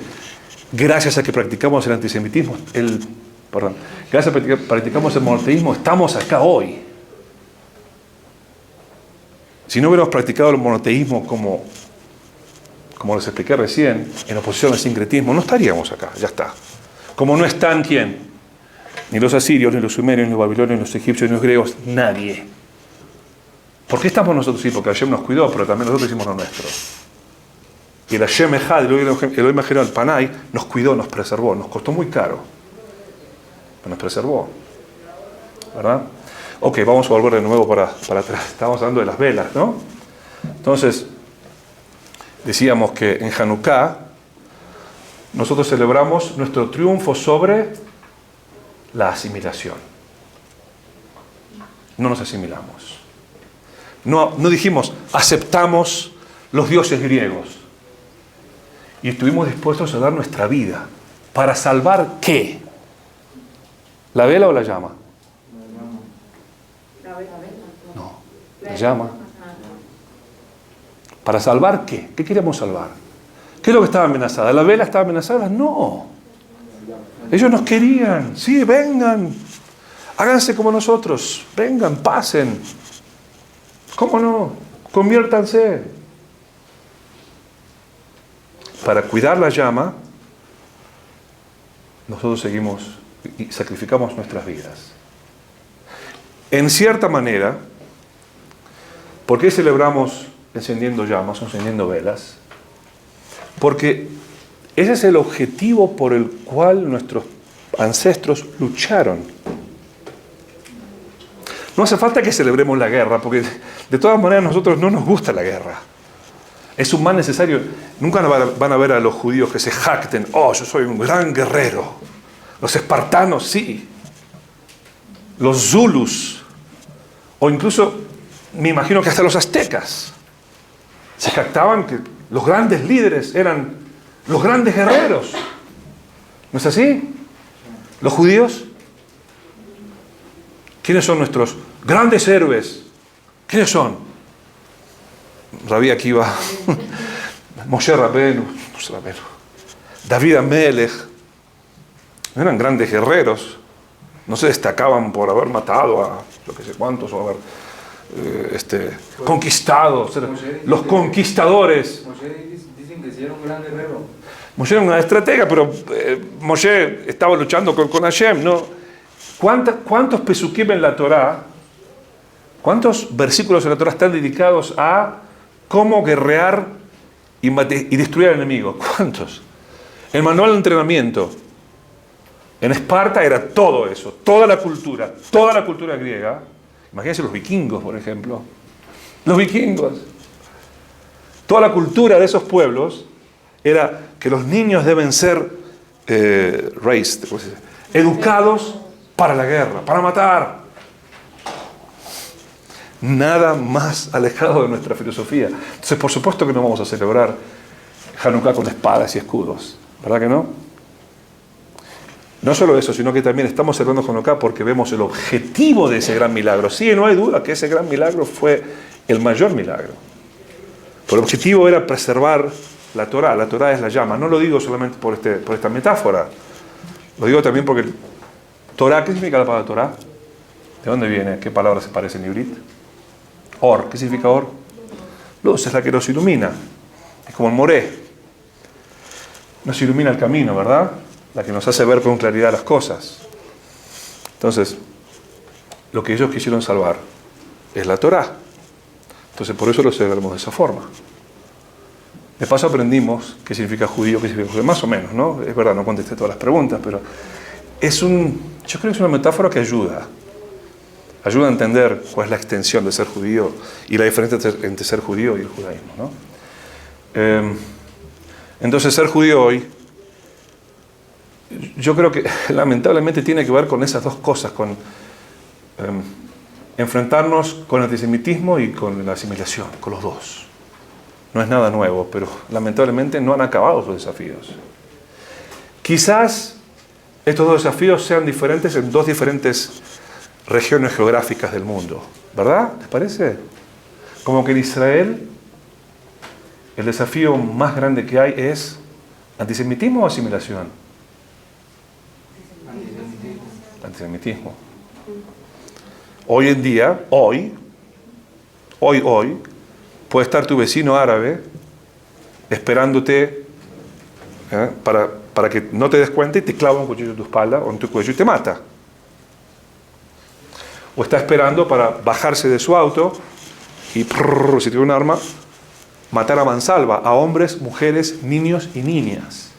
gracias a que practicamos el antisemitismo, gracias a que practicamos el monoteísmo, estamos acá hoy. Si no hubiéramos practicado el monoteísmo como les expliqué recién, en oposición al sincretismo, no estaríamos acá, ya está. Como no están, ¿quién? Ni los asirios, ni los sumerios, ni los babilonios, ni los egipcios, ni los griegos, nadie. ¿Por qué estamos nosotros? Sí, porque Hashem nos cuidó, pero también nosotros hicimos lo nuestro. Y el Hashem echad, el Elohim echad al panay, nos cuidó, nos preservó, nos costó muy caro. que nos preservó. ¿Verdad? Ok, vamos a volver de nuevo para atrás. Estamos hablando de las velas, ¿no? Entonces, decíamos que en Hanukkah nosotros celebramos nuestro triunfo sobre la asimilación. No nos asimilamos. No dijimos, aceptamos los dioses griegos. Y estuvimos dispuestos a dar nuestra vida. ¿Para salvar qué? ¿La vela o la llama? No, la llama. ¿Para salvar qué? ¿Qué queríamos salvar? ¿Qué es lo que estaba amenazada? ¿La vela estaba amenazada? No. Ellos nos querían. Sí, vengan. Háganse como nosotros. Vengan, pasen. ¿Cómo no? Conviértanse. Para cuidar la llama, nosotros seguimos y sacrificamos nuestras vidas. En cierta manera, ¿por qué celebramos encendiendo llamas o encendiendo velas? Porque ese es el objetivo por el cual nuestros ancestros lucharon. No hace falta que celebremos la guerra, porque de todas maneras a nosotros no nos gusta la guerra. Es un mal necesario. Nunca van a ver a los judíos que se jacten. Oh, yo soy un gran guerrero. Los espartanos, sí. Los zulus. O incluso, me imagino que hasta los aztecas. Se jactaban que los grandes líderes eran los grandes guerreros. ¿No es así? Los judíos. ¿Quiénes son nuestros grandes héroes? ¿Quiénes son? Rabí Akiva, Moshe Rabbeinu, David Amelech. Eran grandes guerreros. No se destacaban por haber matado a lo que sé cuántos o haber conquistado. Los conquistadores. Moshe dicen que sí era un gran guerrero. Moshe era una estratega, pero Moshe estaba luchando con Hashem, ¿no? ¿Cuántos pesukim en la Torá, cuántos versículos en la Torá están dedicados a cómo guerrear y destruir al enemigo? ¿Cuántos? El manual de entrenamiento en Esparta era todo eso, toda la cultura griega. Imagínense los vikingos, por ejemplo. Los vikingos. Toda la cultura de esos pueblos era que los niños deben ser educados para la guerra, para matar. Nada más alejado de nuestra filosofía. Entonces, por supuesto que no vamos a celebrar Hanukkah con espadas y escudos. ¿Verdad que no? No solo eso, sino que también estamos celebrando Hanukkah porque vemos el objetivo de ese gran milagro. Sí, no hay duda que ese gran milagro fue el mayor milagro. Pero el objetivo era preservar la Torá. La Torá es la llama. No lo digo solamente por esta metáfora. Lo digo también porque Torá, ¿qué significa la palabra Torá? ¿De dónde viene? ¿Qué palabra se parece en Ibrit? Or, ¿qué significa or? Luz es la que nos ilumina. Es como el moré. Nos ilumina el camino, ¿verdad? La que nos hace ver con claridad las cosas. Entonces, lo que ellos quisieron salvar es la Torá. Entonces, por eso lo celebramos de esa forma. De paso aprendimos qué significa judío, qué significa judío, más o menos, ¿no? Es verdad, no contesté todas las preguntas, pero yo creo que es una metáfora que ayuda a entender cuál es la extensión de ser judío y la diferencia entre ser judío y el judaísmo, ¿no? Entonces, ser judío hoy, yo creo que lamentablemente tiene que ver con esas dos cosas, con enfrentarnos con el antisemitismo y con la asimilación, con los dos. No es nada nuevo, pero lamentablemente no han acabado sus desafíos. Quizás estos dos desafíos sean diferentes en dos diferentes regiones geográficas del mundo, ¿verdad? ¿Les parece? Como que en Israel el desafío más grande que hay es antisemitismo o asimilación. Antisemitismo. Hoy en día, hoy, puede estar tu vecino árabe esperándote para que no te des cuenta y te clava un cuchillo en tu espalda o en tu cuello y te mata. O está esperando para bajarse de su auto y, si tiene un arma, matar a mansalva a hombres, mujeres, niños y niñas.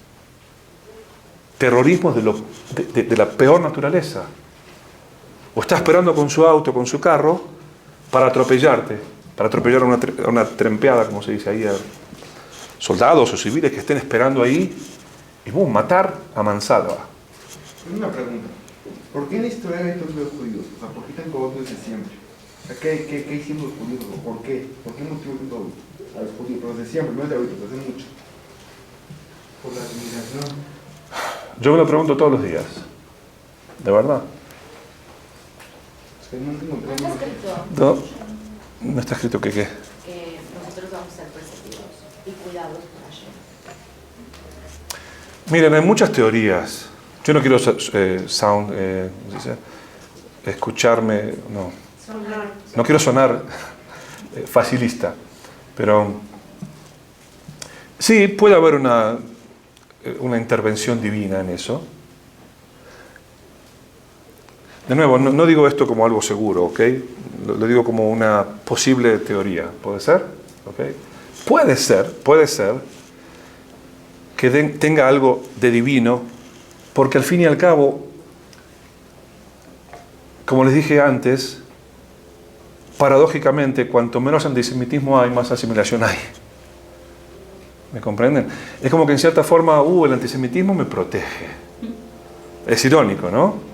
Terrorismo de lo de la peor naturaleza. O está esperando con su auto, con su carro, para atropellarte, para atropellar a una trempeada, como se dice ahí, a soldados o civiles que estén esperando ahí, y boom, matar a mansalva. Una pregunta. ¿Por qué en la historia hay tantos judíos? O sea, ¿por qué tan corruptos desde siempre? O sea, ¿qué hicimos los judíos? ¿Por qué? ¿Por qué motivo a los judíos? Pero desde siempre, no es de ahorita, desde hace mucho. Por la asimilación. Yo me lo pregunto todos los días. ¿De verdad? Es que no tengo ¿No está escrito No está escrito que qué. que nosotros vamos a ser perseguidos y cuidados por Hashem? Miren, hay muchas teorías. Yo no quiero escucharme, no quiero sonar facilista, pero sí, puede haber una intervención divina en eso. De nuevo, no digo esto como algo seguro, ¿ok? Lo digo como una posible teoría. ¿Puede ser? ¿Ok? Puede ser que tenga algo de divino, porque al fin y al cabo, como les dije antes, paradójicamente, cuanto menos antisemitismo hay, más asimilación hay. ¿Me comprenden? Es como que en cierta forma, el antisemitismo me protege. Es irónico, ¿no?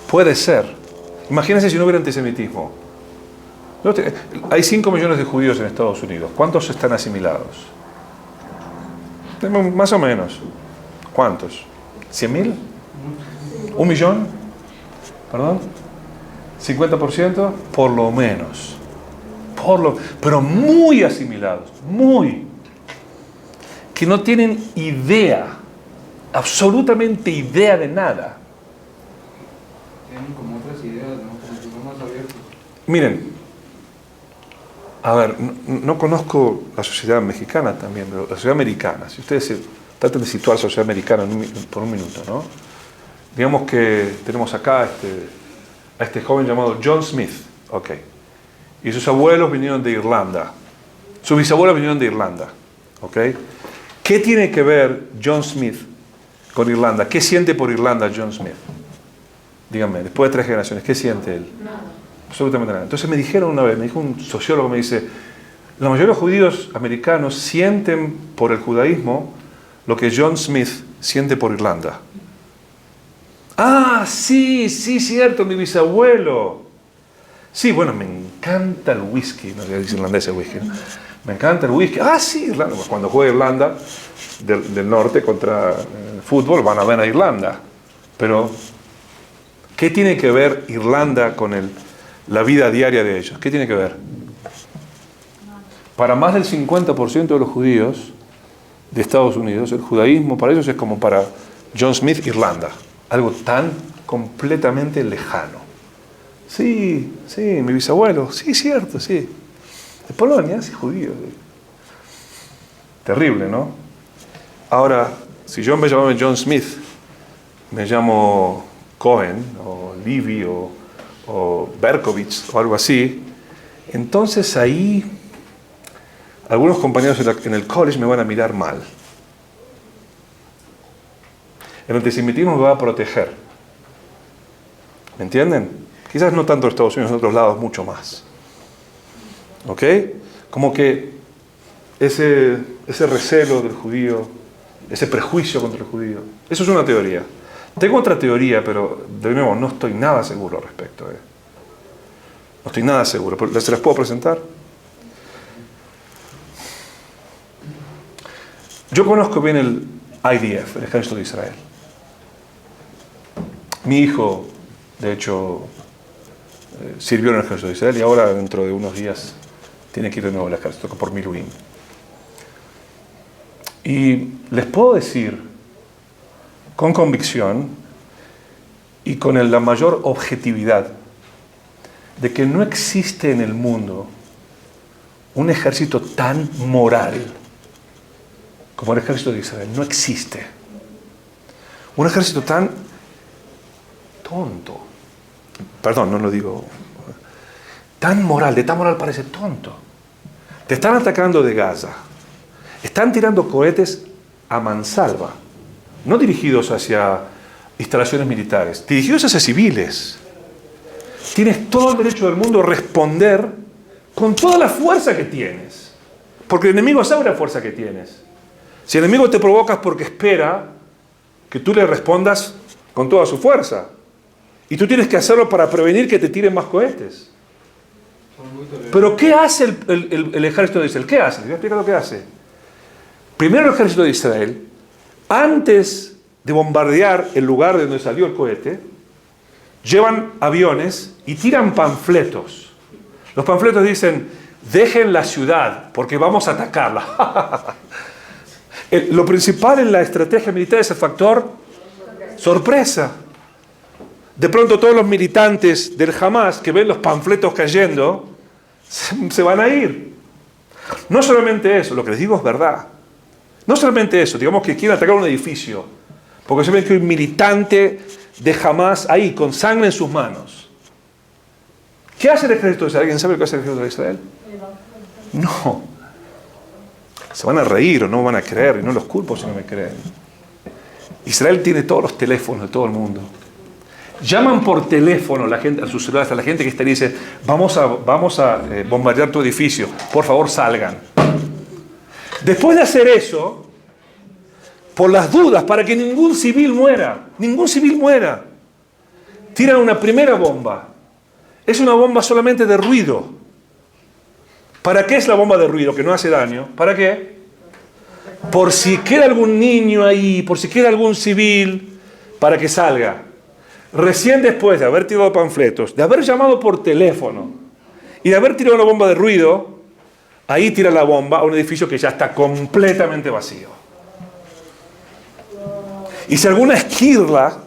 Puede ser. Imagínense si no hubiera antisemitismo. Hay 5 millones de judíos en Estados Unidos. ¿Cuántos están asimilados? Más o menos. ¿Cuántos? ¿100.000? ¿1 millón? ¿Perdón? ¿50%? Por lo menos. Pero muy asimilados. Muy. Que no tienen idea. Absolutamente idea de nada. Tienen como otras ideas, ¿no? Como que son más abiertos. Miren, a ver, no conozco la sociedad mexicana también, pero la sociedad americana, si ustedes traten de situar la sociedad americana por un minuto, ¿no? Digamos que tenemos acá a este joven llamado John Smith, ok, y sus abuelos vinieron de Irlanda, sus bisabuelos vinieron de Irlanda, ok. ¿Qué tiene que ver John Smith con Irlanda? ¿Qué siente por Irlanda John Smith? Díganme, después de 3 generaciones, ¿qué siente él? Nada. Absolutamente nada. Entonces me dijeron una vez, me dijo un sociólogo, me dice, la mayoría de los judíos americanos sienten por el judaísmo lo que John Smith siente por Irlanda. Ah, sí, cierto, mi bisabuelo. Sí, bueno, me encanta el whisky, no sé si es irlandés el whisky, ¿no? Me encanta el whisky. Ah, sí, Irlanda. Pues cuando juega Irlanda del norte contra fútbol, van a ver a Irlanda. Pero, ¿qué tiene que ver Irlanda con la vida diaria de ellos? ¿Qué tiene que ver? Para más del 50% de los judíos de Estados Unidos, el judaísmo para ellos es como para John Smith, Irlanda. Algo tan completamente lejano. Sí, mi bisabuelo, sí, cierto, sí. De Polonia, sí, judío. Terrible, ¿no? Ahora, si yo me llamaba John Smith, me llamo Cohen, o Levy, o Berkovich, o algo así, entonces ahí algunos compañeros en el college me van a mirar mal. El antisemitismo me va a proteger. ¿Me entienden? Quizás no tanto en Estados Unidos, en otros lados mucho más. ¿Ok? Como que ese recelo del judío, ese prejuicio contra el judío, eso es una teoría. Tengo otra teoría, pero de nuevo no estoy nada seguro al respecto. No estoy nada seguro, pero ¿se las puedo presentar? Yo conozco bien el IDF, el Ejército de Israel. Mi hijo, de hecho, sirvió en el Ejército de Israel y ahora dentro de unos días tiene que ir de nuevo al Ejército por Miluim. Y les puedo decir con convicción y con la mayor objetividad de que no existe en el mundo un ejército tan moral como el Ejército de Israel. No existe. Un ejército tan tonto. Perdón, no lo digo. Tan moral, de tan moral parece tonto. Te están atacando de Gaza. Están tirando cohetes a mansalva. no dirigidos hacia instalaciones militares, dirigidos hacia civiles. Tienes todo el derecho del mundo a responder con toda la fuerza que tienes. Porque el enemigo sabe la fuerza que tienes. Si el enemigo te provoca es porque espera que tú le respondas con toda su fuerza. Y tú tienes que hacerlo para prevenir que te tiren más cohetes. Pero ¿qué hace el ejército de Israel? ¿Qué hace? Les voy a explicar lo que hace. Primero el ejército de Israel, antes de bombardear el lugar de donde salió el cohete, llevan aviones y tiran panfletos. Los panfletos dicen, dejen la ciudad porque vamos a atacarla. Lo principal en la estrategia militar es el factor sorpresa. De pronto todos los militantes del Hamas que ven los panfletos cayendo se van a ir. No solamente eso, lo que les digo es verdad. No solamente eso, digamos que quieren atacar un edificio, porque se ven que hay un militante de Hamas ahí, con sangre en sus manos. ¿Qué hace el ejército de Israel? ¿Alguien sabe lo que hace el ejército de Israel? No. Se van a reír o no van a creer, y no los culpo si no me creen. Israel tiene todos los teléfonos de todo el mundo. Llaman por teléfono la gente, a sus celulares, a la gente que está y dice, vamos a bombardear tu edificio, por favor salgan. Después de hacer eso, por las dudas, para que ningún civil muera, tiran una primera bomba. Es una bomba solamente de ruido. ¿Para qué es la bomba de ruido? Que no hace daño. ¿Para qué? Por si queda algún niño ahí, por si queda algún civil, para que salga. Recién después de haber tirado panfletos, de haber llamado por teléfono y de haber tirado una bomba de ruido, ahí tira la bomba a un edificio que ya está completamente vacío. Y si alguna esquirla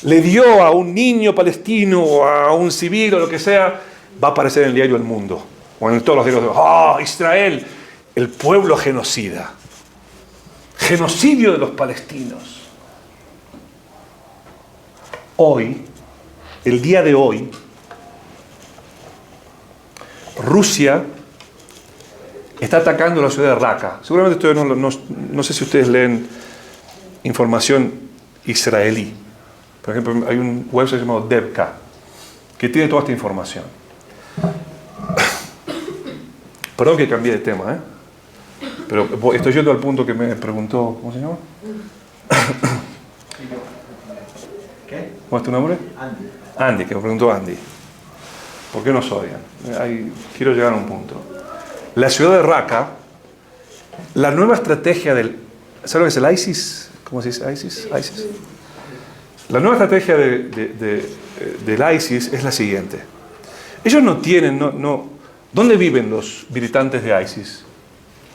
le dio a un niño palestino o a un civil o lo que sea, va a aparecer en el diario El Mundo o en todos los diarios de Israel, el pueblo genocida. Genocidio de los palestinos. Hoy, el día de hoy, Rusia está atacando la ciudad de Raqqa. Seguramente ustedes no sé si ustedes leen información israelí. Por ejemplo, hay un website llamado Devka que tiene toda esta información. Perdón que cambié de tema, pero estoy yendo al punto que me preguntó, ¿cómo se llama? ¿Qué? ¿Cómo es tu nombre? Andy. Andy, que me preguntó Andy. ¿Por qué nos odian? Quiero llegar a un punto. La ciudad de Raqqa, la nueva estrategia del... ¿Sabes lo que es el ISIS? ¿Cómo se dice ISIS? ISIS. La nueva estrategia del ISIS es la siguiente. Ellos no tienen... ¿Dónde viven los militantes de ISIS?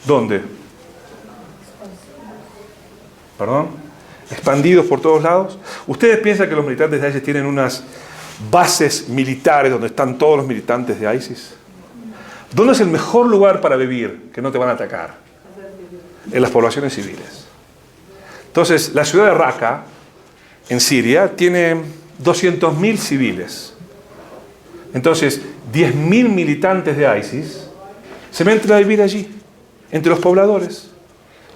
¿Dónde? ¿Perdón? ¿Expandidos por todos lados? ¿Ustedes piensan que los militantes de ISIS tienen unas bases militares donde están todos los militantes de ISIS? ¿Dónde es el mejor lugar para vivir que no te van a atacar? En las poblaciones civiles. Entonces, la ciudad de Raqqa, en Siria, tiene 200.000 civiles. Entonces, 10.000 militantes de ISIS se meten a vivir allí, entre los pobladores.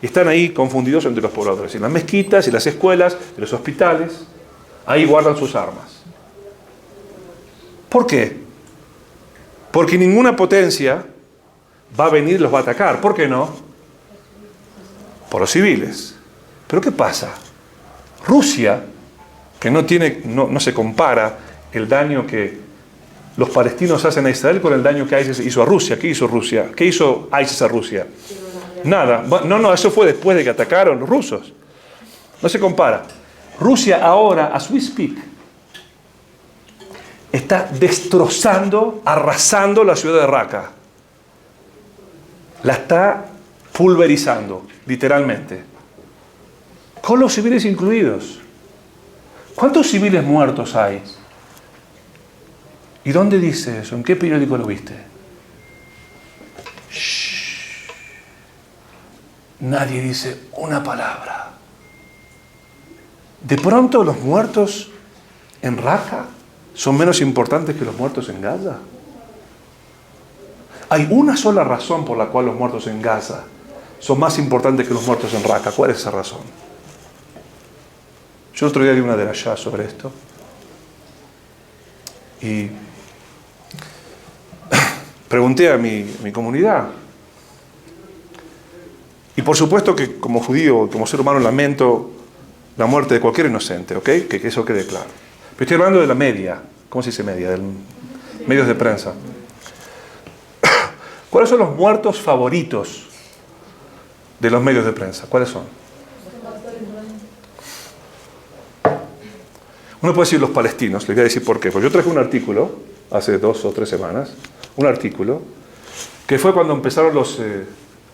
Y están ahí confundidos entre los pobladores. En las mezquitas, en las escuelas, en los hospitales. Ahí guardan sus armas. ¿Por qué? Porque ninguna potencia va a venir y los va a atacar. ¿Por qué no? Por los civiles. ¿Pero qué pasa? Rusia, que no se compara el daño que los palestinos hacen a Israel con el daño que ISIS hizo a Rusia. ¿Qué hizo Rusia? ¿Qué hizo ISIS a Rusia? Nada. No, eso fue después de que atacaron los rusos. No se compara. Rusia ahora, as we speak, está destrozando, arrasando la ciudad de Raqqa. La está pulverizando, literalmente. Con los civiles incluidos. ¿Cuántos civiles muertos hay? ¿Y dónde dice eso? ¿En qué periódico lo viste? Shh. Nadie dice una palabra. De pronto los muertos en Raqqa son menos importantes que los muertos en Gaza. Hay una sola razón por la cual los muertos en Gaza son más importantes que los muertos en Raqqa. ¿Cuál es esa razón? Yo otro día di una derashá sobre esto. Y pregunté a mi comunidad. Y por supuesto que como judío, como ser humano, lamento la muerte de cualquier inocente, ¿ok? Que eso quede claro. Pero estoy hablando de la media. ¿Cómo se dice media? De medios de prensa. ¿Cuáles son los muertos favoritos de los medios de prensa? ¿Cuáles son? Uno puede decir los palestinos. Les voy a decir por qué. Pues yo traje un artículo hace 2 o 3 semanas. Un artículo que fue cuando empezaron los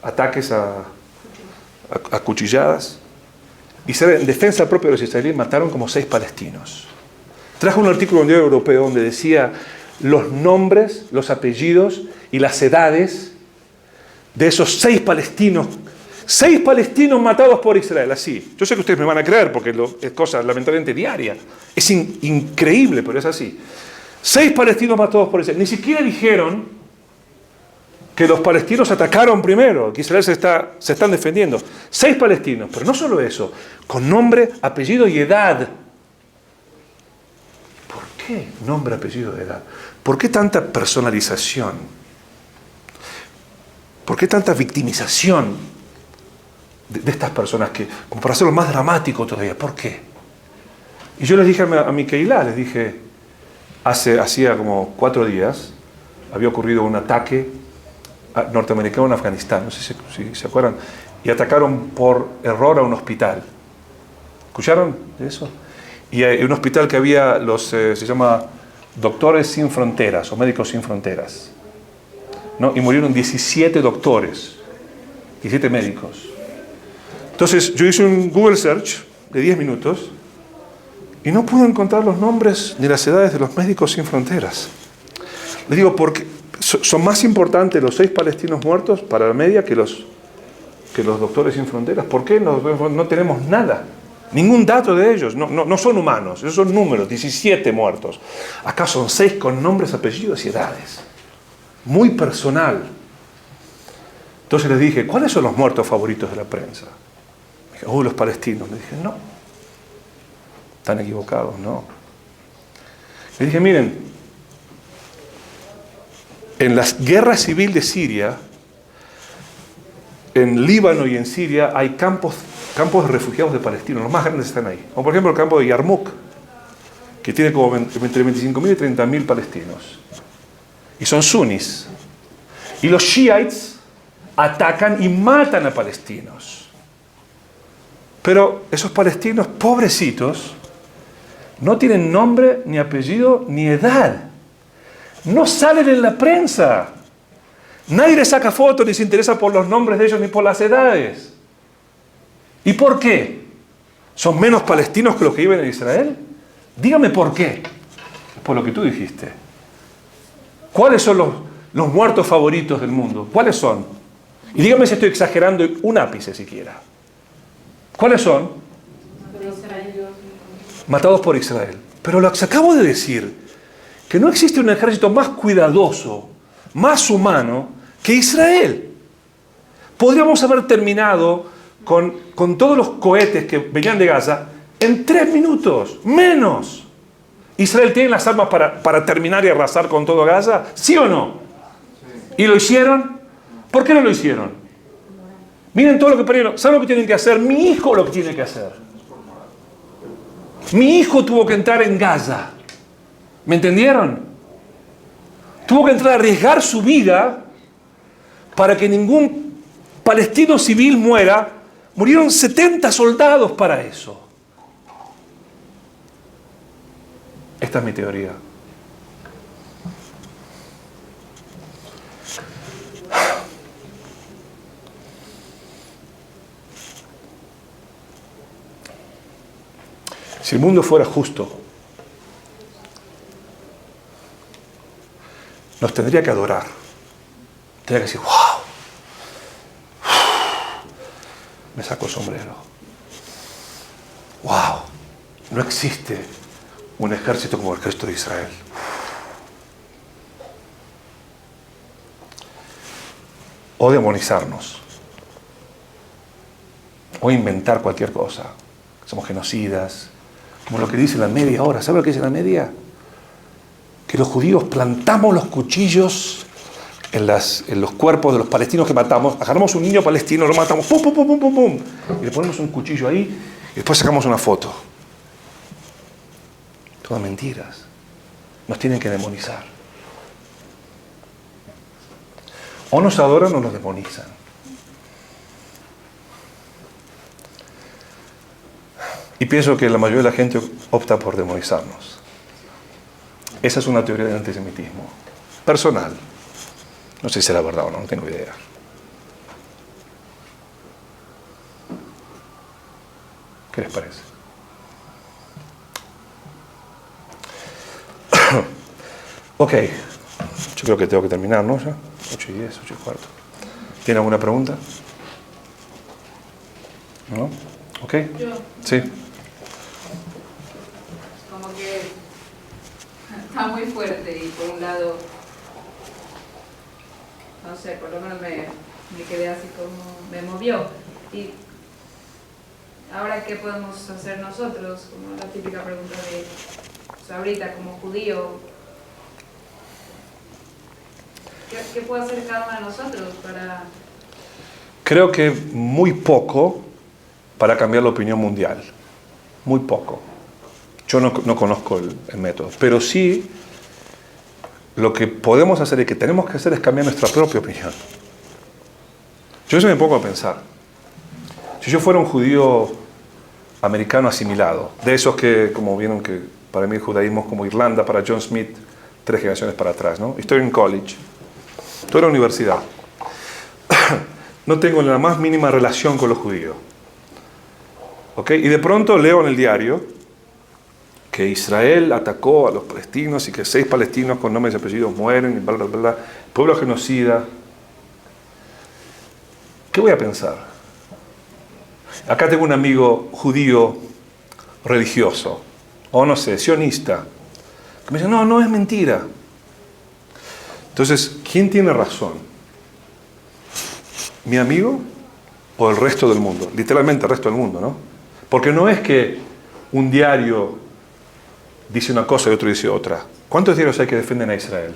ataques a cuchilladas. Y en defensa propia de los israelíes mataron como 6 palestinos. Traje un artículo en un diario europeo donde decía los nombres, los apellidos y las edades de esos 6 palestinos. 6 palestinos matados por Israel, así. Yo sé que ustedes me van a creer porque es cosa lamentablemente diaria. Es increíble, pero es así. 6 palestinos matados por Israel. Ni siquiera dijeron que los palestinos atacaron primero, que Israel se están defendiendo. 6 palestinos, pero no solo eso, con nombre, apellido y edad. ¿Por qué nombre, apellido y edad? ¿Por qué tanta personalización? ¿Por qué tanta victimización de estas personas que, como para hacerlo más dramático todavía? ¿Por qué? Y yo les dije a mi Keilah, les dije, hacía como 4 días, había ocurrido un ataque norteamericano en Afganistán, no sé si se acuerdan, y atacaron por error a un hospital. ¿Escucharon de eso? Y hay un hospital que había se llama Doctores Sin Fronteras o Médicos Sin Fronteras, ¿no? Y murieron 17 doctores, 17 médicos. Entonces yo hice un Google search de 10 minutos y no pude encontrar los nombres ni las edades de los Médicos Sin Fronteras. Les digo, porque son más importantes los 6 palestinos muertos para la media que los Doctores Sin Fronteras. ¿Por qué no tenemos nada? Ningún dato de ellos. No son humanos, esos son números, 17 muertos. Acá son 6 con nombres, apellidos y edades. Muy personal. Entonces les dije, ¿cuáles son los muertos favoritos de la prensa? Me dije, los palestinos. Le dije, no. Están equivocados, no. Le dije, miren, en la guerra civil de Siria, en Líbano y en Siria, hay campos de refugiados de palestinos, los más grandes están ahí. Como por ejemplo el campo de Yarmouk, que tiene como entre 25.000 y 30.000 palestinos. Y son sunis. Y los shiites atacan y matan a palestinos. Pero esos palestinos, pobrecitos, no tienen nombre, ni apellido, ni edad. No salen en la prensa. Nadie les saca fotos, ni se interesa por los nombres de ellos, ni por las edades. ¿Y por qué? ¿Son menos palestinos que los que viven en Israel? Dígame por qué. Por lo que tú dijiste. ¿Cuáles son los muertos favoritos del mundo? ¿Cuáles son? Y dígame si estoy exagerando un ápice siquiera. ¿Cuáles son? Matados por Israel. Pero lo que acabo de decir, que no existe un ejército más cuidadoso, más humano que Israel. Podríamos haber terminado con todos los cohetes que venían de Gaza en 3 minutos, menos. ¿Israel tiene las armas para terminar y arrasar con todo Gaza? ¿Sí o no? ¿Y lo hicieron? ¿Por qué no lo hicieron? Miren todo lo que perdieron. ¿Saben lo que tienen que hacer? Mi hijo lo que tiene que hacer. Mi hijo tuvo que entrar en Gaza. ¿Me entendieron? Tuvo que entrar a arriesgar su vida para que ningún palestino civil muera. Murieron 70 soldados para eso. Esta es mi teoría. Si el mundo fuera justo, nos tendría que adorar. Tendría que decir, wow. Me saco el sombrero. Wow. No existe un ejército como el ejército de Israel. O demonizarnos. O inventar cualquier cosa. Somos genocidas. como lo que dice la media ahora. ¿Sabe lo que dice la media? Que los judíos plantamos los cuchillos en los cuerpos de los palestinos que matamos. Agarramos un niño palestino, lo matamos, pum, pum, pum, pum, pum, pum, y le ponemos un cuchillo ahí y después sacamos una foto. Todas mentiras. Nos tienen que demonizar. O nos adoran o nos demonizan. Y pienso que la mayoría de la gente opta por demonizarnos. Esa es una teoría del antisemitismo. Personal. No sé si será verdad o no, no tengo idea. ¿Qué les parece? Ok. Yo creo que tengo que terminar, ¿no? Ya. 8:10, 8:15. ¿Tiene alguna pregunta? ¿No? ¿Ok? Yo. Sí. Como que está muy fuerte y por un lado, no sé, por lo menos me quedé así como, me movió. Y ahora, ¿qué podemos hacer nosotros? Como la típica pregunta de, o sea, ahorita como judío, ¿qué puede hacer cada uno de nosotros para...? Creo que muy poco para cambiar la opinión mundial. Muy poco. Yo no conozco el método, pero sí lo que podemos hacer y que tenemos que hacer es cambiar nuestra propia opinión. Yo eso me pongo a pensar. Si yo fuera un judío americano asimilado, de esos que, como vieron que para mí el judaísmo es como Irlanda, para John Smith, 3 generaciones para atrás, ¿no? Estoy en college, estoy en la universidad. No tengo la más mínima relación con los judíos. ¿Ok? Y de pronto leo en el diario que Israel atacó a los palestinos y que 6 palestinos con nombres y apellidos mueren, y bla, bla, bla, pueblo genocida. ¿Qué voy a pensar? Acá tengo un amigo judío religioso, o no sé, sionista, que me dice, no es mentira. Entonces, ¿quién tiene razón? ¿Mi amigo o el resto del mundo? Literalmente el resto del mundo, ¿no? Porque no es que un diario dice una cosa y otro dice otra. ¿Cuántos diarios hay que defienden a Israel?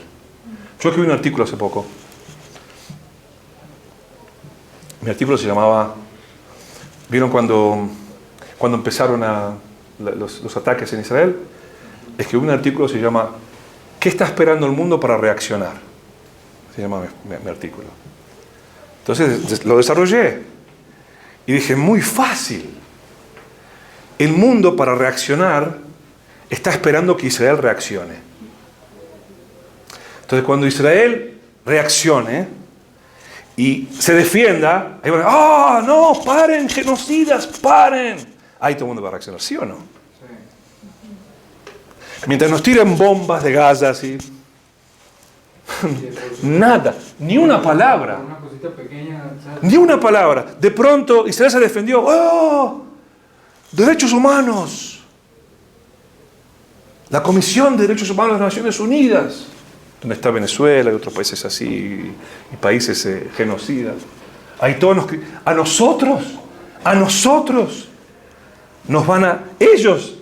Yo escribí un artículo hace poco. Mi artículo se llamaba... ¿Vieron cuando empezaron los ataques en Israel? Escribí un artículo que se llama ¿Qué está esperando el mundo para reaccionar? Se llama mi artículo. Entonces lo desarrollé y dije, muy fácil. El mundo para reaccionar está esperando que Israel reaccione. Entonces cuando Israel reaccione y se defienda, ahí van a decir, ¡ah, no, paren, genocidas, paren! Ahí todo el mundo va a reaccionar, ¿sí o no? Sí. Mientras nos tiren bombas de Gaza, así, nada, ni una palabra. Una cosita pequeña, ¿sabes? Ni una palabra. De pronto Israel se defendió. ¡Oh! Derechos humanos. La Comisión de Derechos Humanos de las Naciones Unidas, donde está Venezuela y otros países así, y países genocidas. Ahí todos a nosotros ellos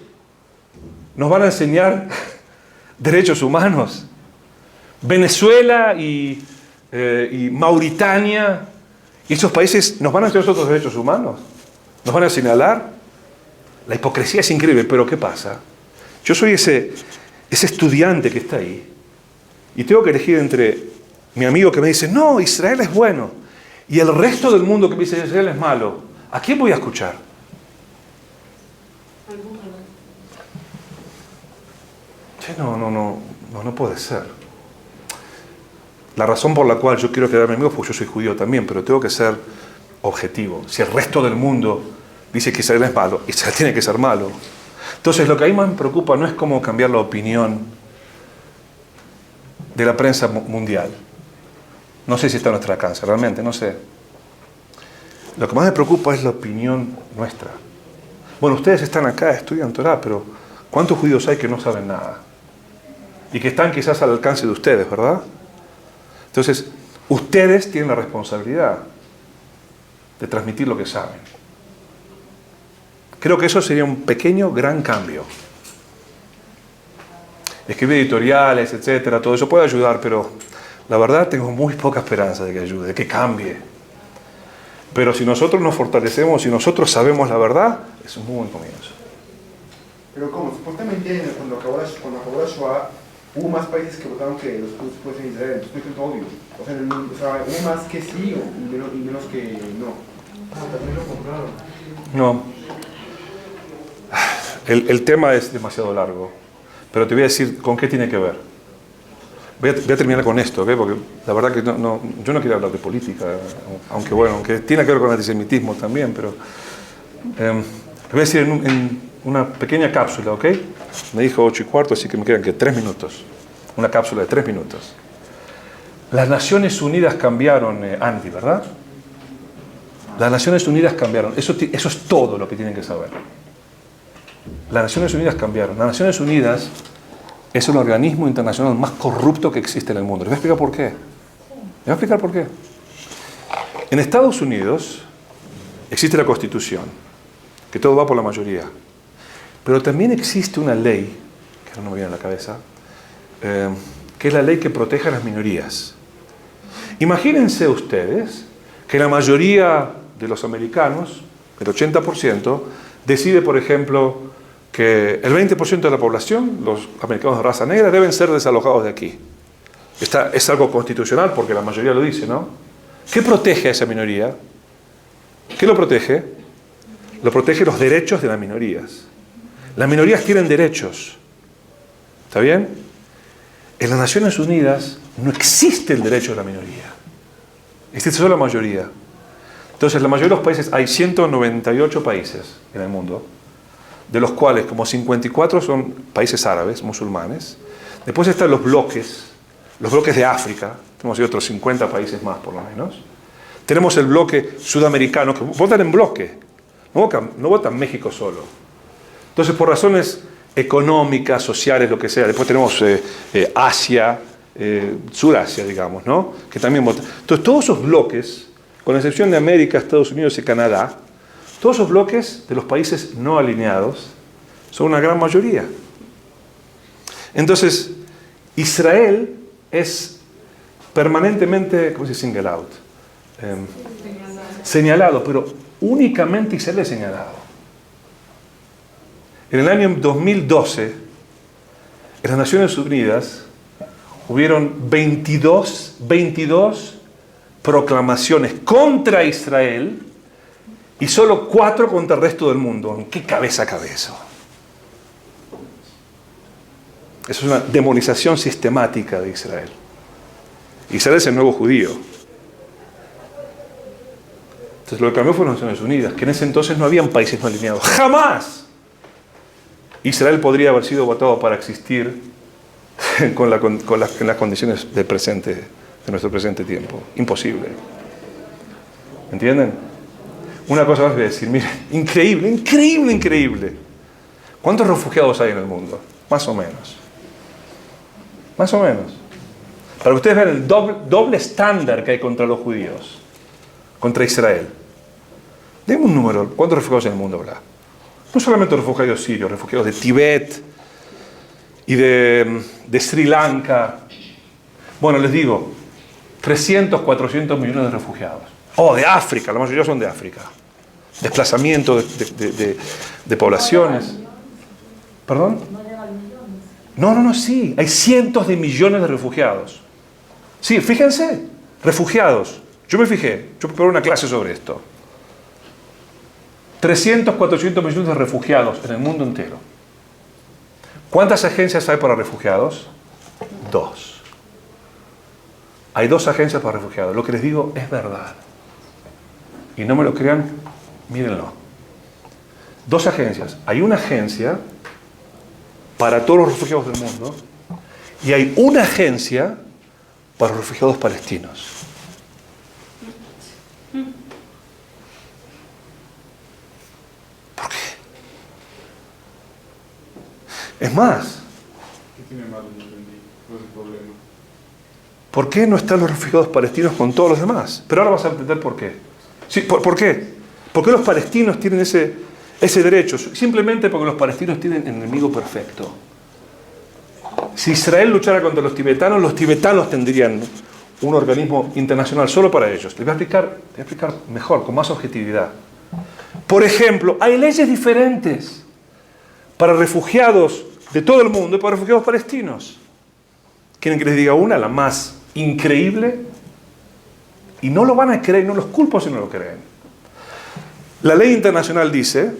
nos van a enseñar derechos humanos. Venezuela y Mauritania, y esos países nos van a enseñar nosotros derechos humanos. Nos van a señalar. La hipocresía es increíble, pero ¿qué pasa? Yo soy ese estudiante que está ahí y tengo que elegir entre mi amigo que me dice, no, Israel es bueno, y el resto del mundo que me dice, Israel es malo. ¿A quién voy a escuchar? Sí, no puede ser. La razón por la cual yo quiero quedarme amigo es porque yo soy judío también, pero tengo que ser objetivo. Si el resto del mundo dice que Israel es malo, Israel tiene que ser malo. Entonces lo que a mí más me preocupa no es cómo cambiar la opinión de la prensa mundial. No sé si está a nuestro alcance, realmente, no sé. Lo que más me preocupa es la opinión nuestra. Bueno, ustedes están acá, estudian Torah, pero ¿cuántos judíos hay que no saben nada? Y que están quizás al alcance de ustedes, ¿verdad? Entonces, ustedes tienen la responsabilidad de transmitir lo que saben. Creo que eso sería un pequeño, gran cambio. Escribir editoriales, etcétera, todo eso puede ayudar, pero la verdad tengo muy poca esperanza de que ayude, de que cambie. Pero si nosotros nos fortalecemos, si nosotros sabemos la verdad, es un muy buen comienzo. Pero como supuestamente cuando acabó la Shoah, hubo más países que votaron que los judíos fuesen Israel, entonces no hay tanto odio. O sea, hubo más que sí y menos que no. También lo compraron. No. El tema es demasiado largo, pero te voy a decir con qué tiene que ver. Voy a terminar con esto, ¿ok? Porque la verdad que yo no quiero hablar de política, aunque tiene que ver con el antisemitismo también, pero te voy a decir en una pequeña cápsula, ¿ok? Me dijo 8:15, así que me quedan que 3 minutos. Una cápsula de 3 minutos. Las Naciones Unidas cambiaron, Andy, ¿verdad? Las Naciones Unidas cambiaron. Eso es todo lo que tienen que saber. Las Naciones Unidas cambiaron. Las Naciones Unidas es el organismo internacional más corrupto que existe en el mundo. Les voy a explicar por qué. Les voy a explicar por qué. En Estados Unidos existe la Constitución, que todo va por la mayoría. Pero también existe una ley, que no me viene a la cabeza, que es la ley que protege a las minorías. Imagínense ustedes que la mayoría de los americanos, el 80%, decide, por ejemplo, que el 20% de la población, los americanos de raza negra, deben ser desalojados de aquí. Es algo constitucional porque la mayoría lo dice, ¿no? ¿Qué protege a esa minoría? ¿Qué lo protege? Lo protege los derechos de las minorías. Las minorías tienen derechos. ¿Está bien? En las Naciones Unidas no existe el derecho de la minoría. Existe solo la mayoría. Entonces, la mayoría de los países, hay 198 países en el mundo, de los cuales como 54 son países árabes, musulmanes. Después están los bloques de África, tenemos otros 50 países más por lo menos. Tenemos el bloque sudamericano, que votan en bloque, no votan México solo. Entonces, por razones económicas, sociales, lo que sea. Después tenemos Asia, Surasia, digamos, ¿no? Que también votan. Entonces, todos esos bloques, con excepción de América, Estados Unidos y Canadá, todos esos bloques de los países no alineados son una gran mayoría. Entonces, Israel es permanentemente, ¿cómo se dice? Single out. Señalado, pero únicamente Israel es señalado. En el año 2012, en las Naciones Unidas, hubieron 22 proclamaciones contra Israel y solo 4 contra el resto del mundo. ¿En qué cabeza cabe eso? Eso es una demonización sistemática de Israel. Israel es el nuevo judío. Entonces lo que cambió fueron las Naciones Unidas, que en ese entonces no habían países no alineados. ¡Jamás! Israel podría haber sido votado para existir en las condiciones de nuestro presente tiempo. Imposible. ¿Entienden? Una cosa más voy a decir, miren, increíble. ¿Cuántos refugiados hay en el mundo? Más o menos. Para que ustedes vean el doble estándar que hay contra los judíos, contra Israel. Denme un número, ¿cuántos refugiados hay en el mundo habrá? No solamente refugiados sirios, refugiados de Tibet y de Sri Lanka. Bueno, les digo, 300, 400 millones de refugiados. De África, la mayoría son de África. Desplazamiento de poblaciones. ¿Perdón? No, sí, hay cientos de millones de refugiados. Sí, fíjense, refugiados. Yo preparé una clase sobre esto. 300, 400 millones de refugiados en el mundo entero. ¿Cuántas agencias hay para refugiados? 2. Hay 2 agencias para refugiados. Lo que les digo es verdad. Y no me lo crean, mírenlo. 2 agencias. Hay una agencia para todos los refugiados del mundo y hay una agencia para los refugiados palestinos. ¿Por qué? Es más, ¿Qué tiene malo? No entendí. ¿Cuál es el problema? ¿por qué no están los refugiados palestinos con todos los demás? Pero ahora vas a entender por qué. Sí, ¿por qué? ¿Por qué los palestinos tienen ese derecho, simplemente porque los palestinos tienen enemigo perfecto. Si Israel luchara contra los tibetanos tendrían un organismo internacional solo para ellos. Les voy a explicar mejor, con más objetividad. Por ejemplo, hay leyes diferentes para refugiados de todo el mundo y para refugiados palestinos. ¿Quieren que les diga una? La más increíble. Y no lo van a creer, no los culpo si no lo creen. La ley internacional dice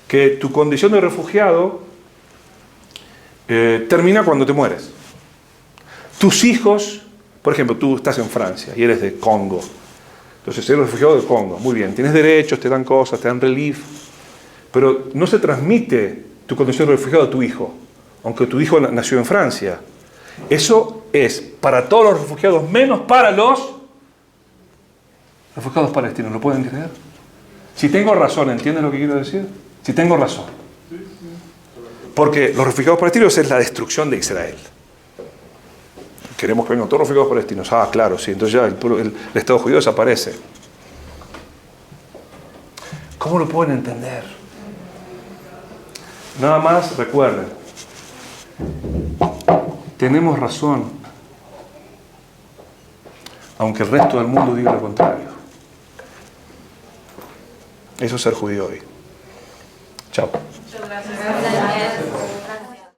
que tu condición de refugiado termina cuando te mueres. Tus hijos, por ejemplo, tú estás en Francia y eres de Congo. Entonces eres refugiado de Congo. Muy bien, tienes derechos, te dan cosas, te dan relief. Pero no se transmite tu condición de refugiado a tu hijo, aunque tu hijo nació en Francia. Eso es para todos los refugiados, menos para los refugiados palestinos. ¿Lo pueden creer? Si tengo razón, ¿entienden lo que quiero decir? Si tengo razón. Porque los refugiados palestinos es la destrucción de Israel. Queremos que vengan todos los refugiados palestinos. Ah, claro, sí. Entonces ya el Estado judío desaparece. ¿Cómo lo pueden entender? Nada más recuerden. Tenemos razón. Aunque el resto del mundo diga lo contrario. Eso es ser judío hoy. Chao. Muchas gracias.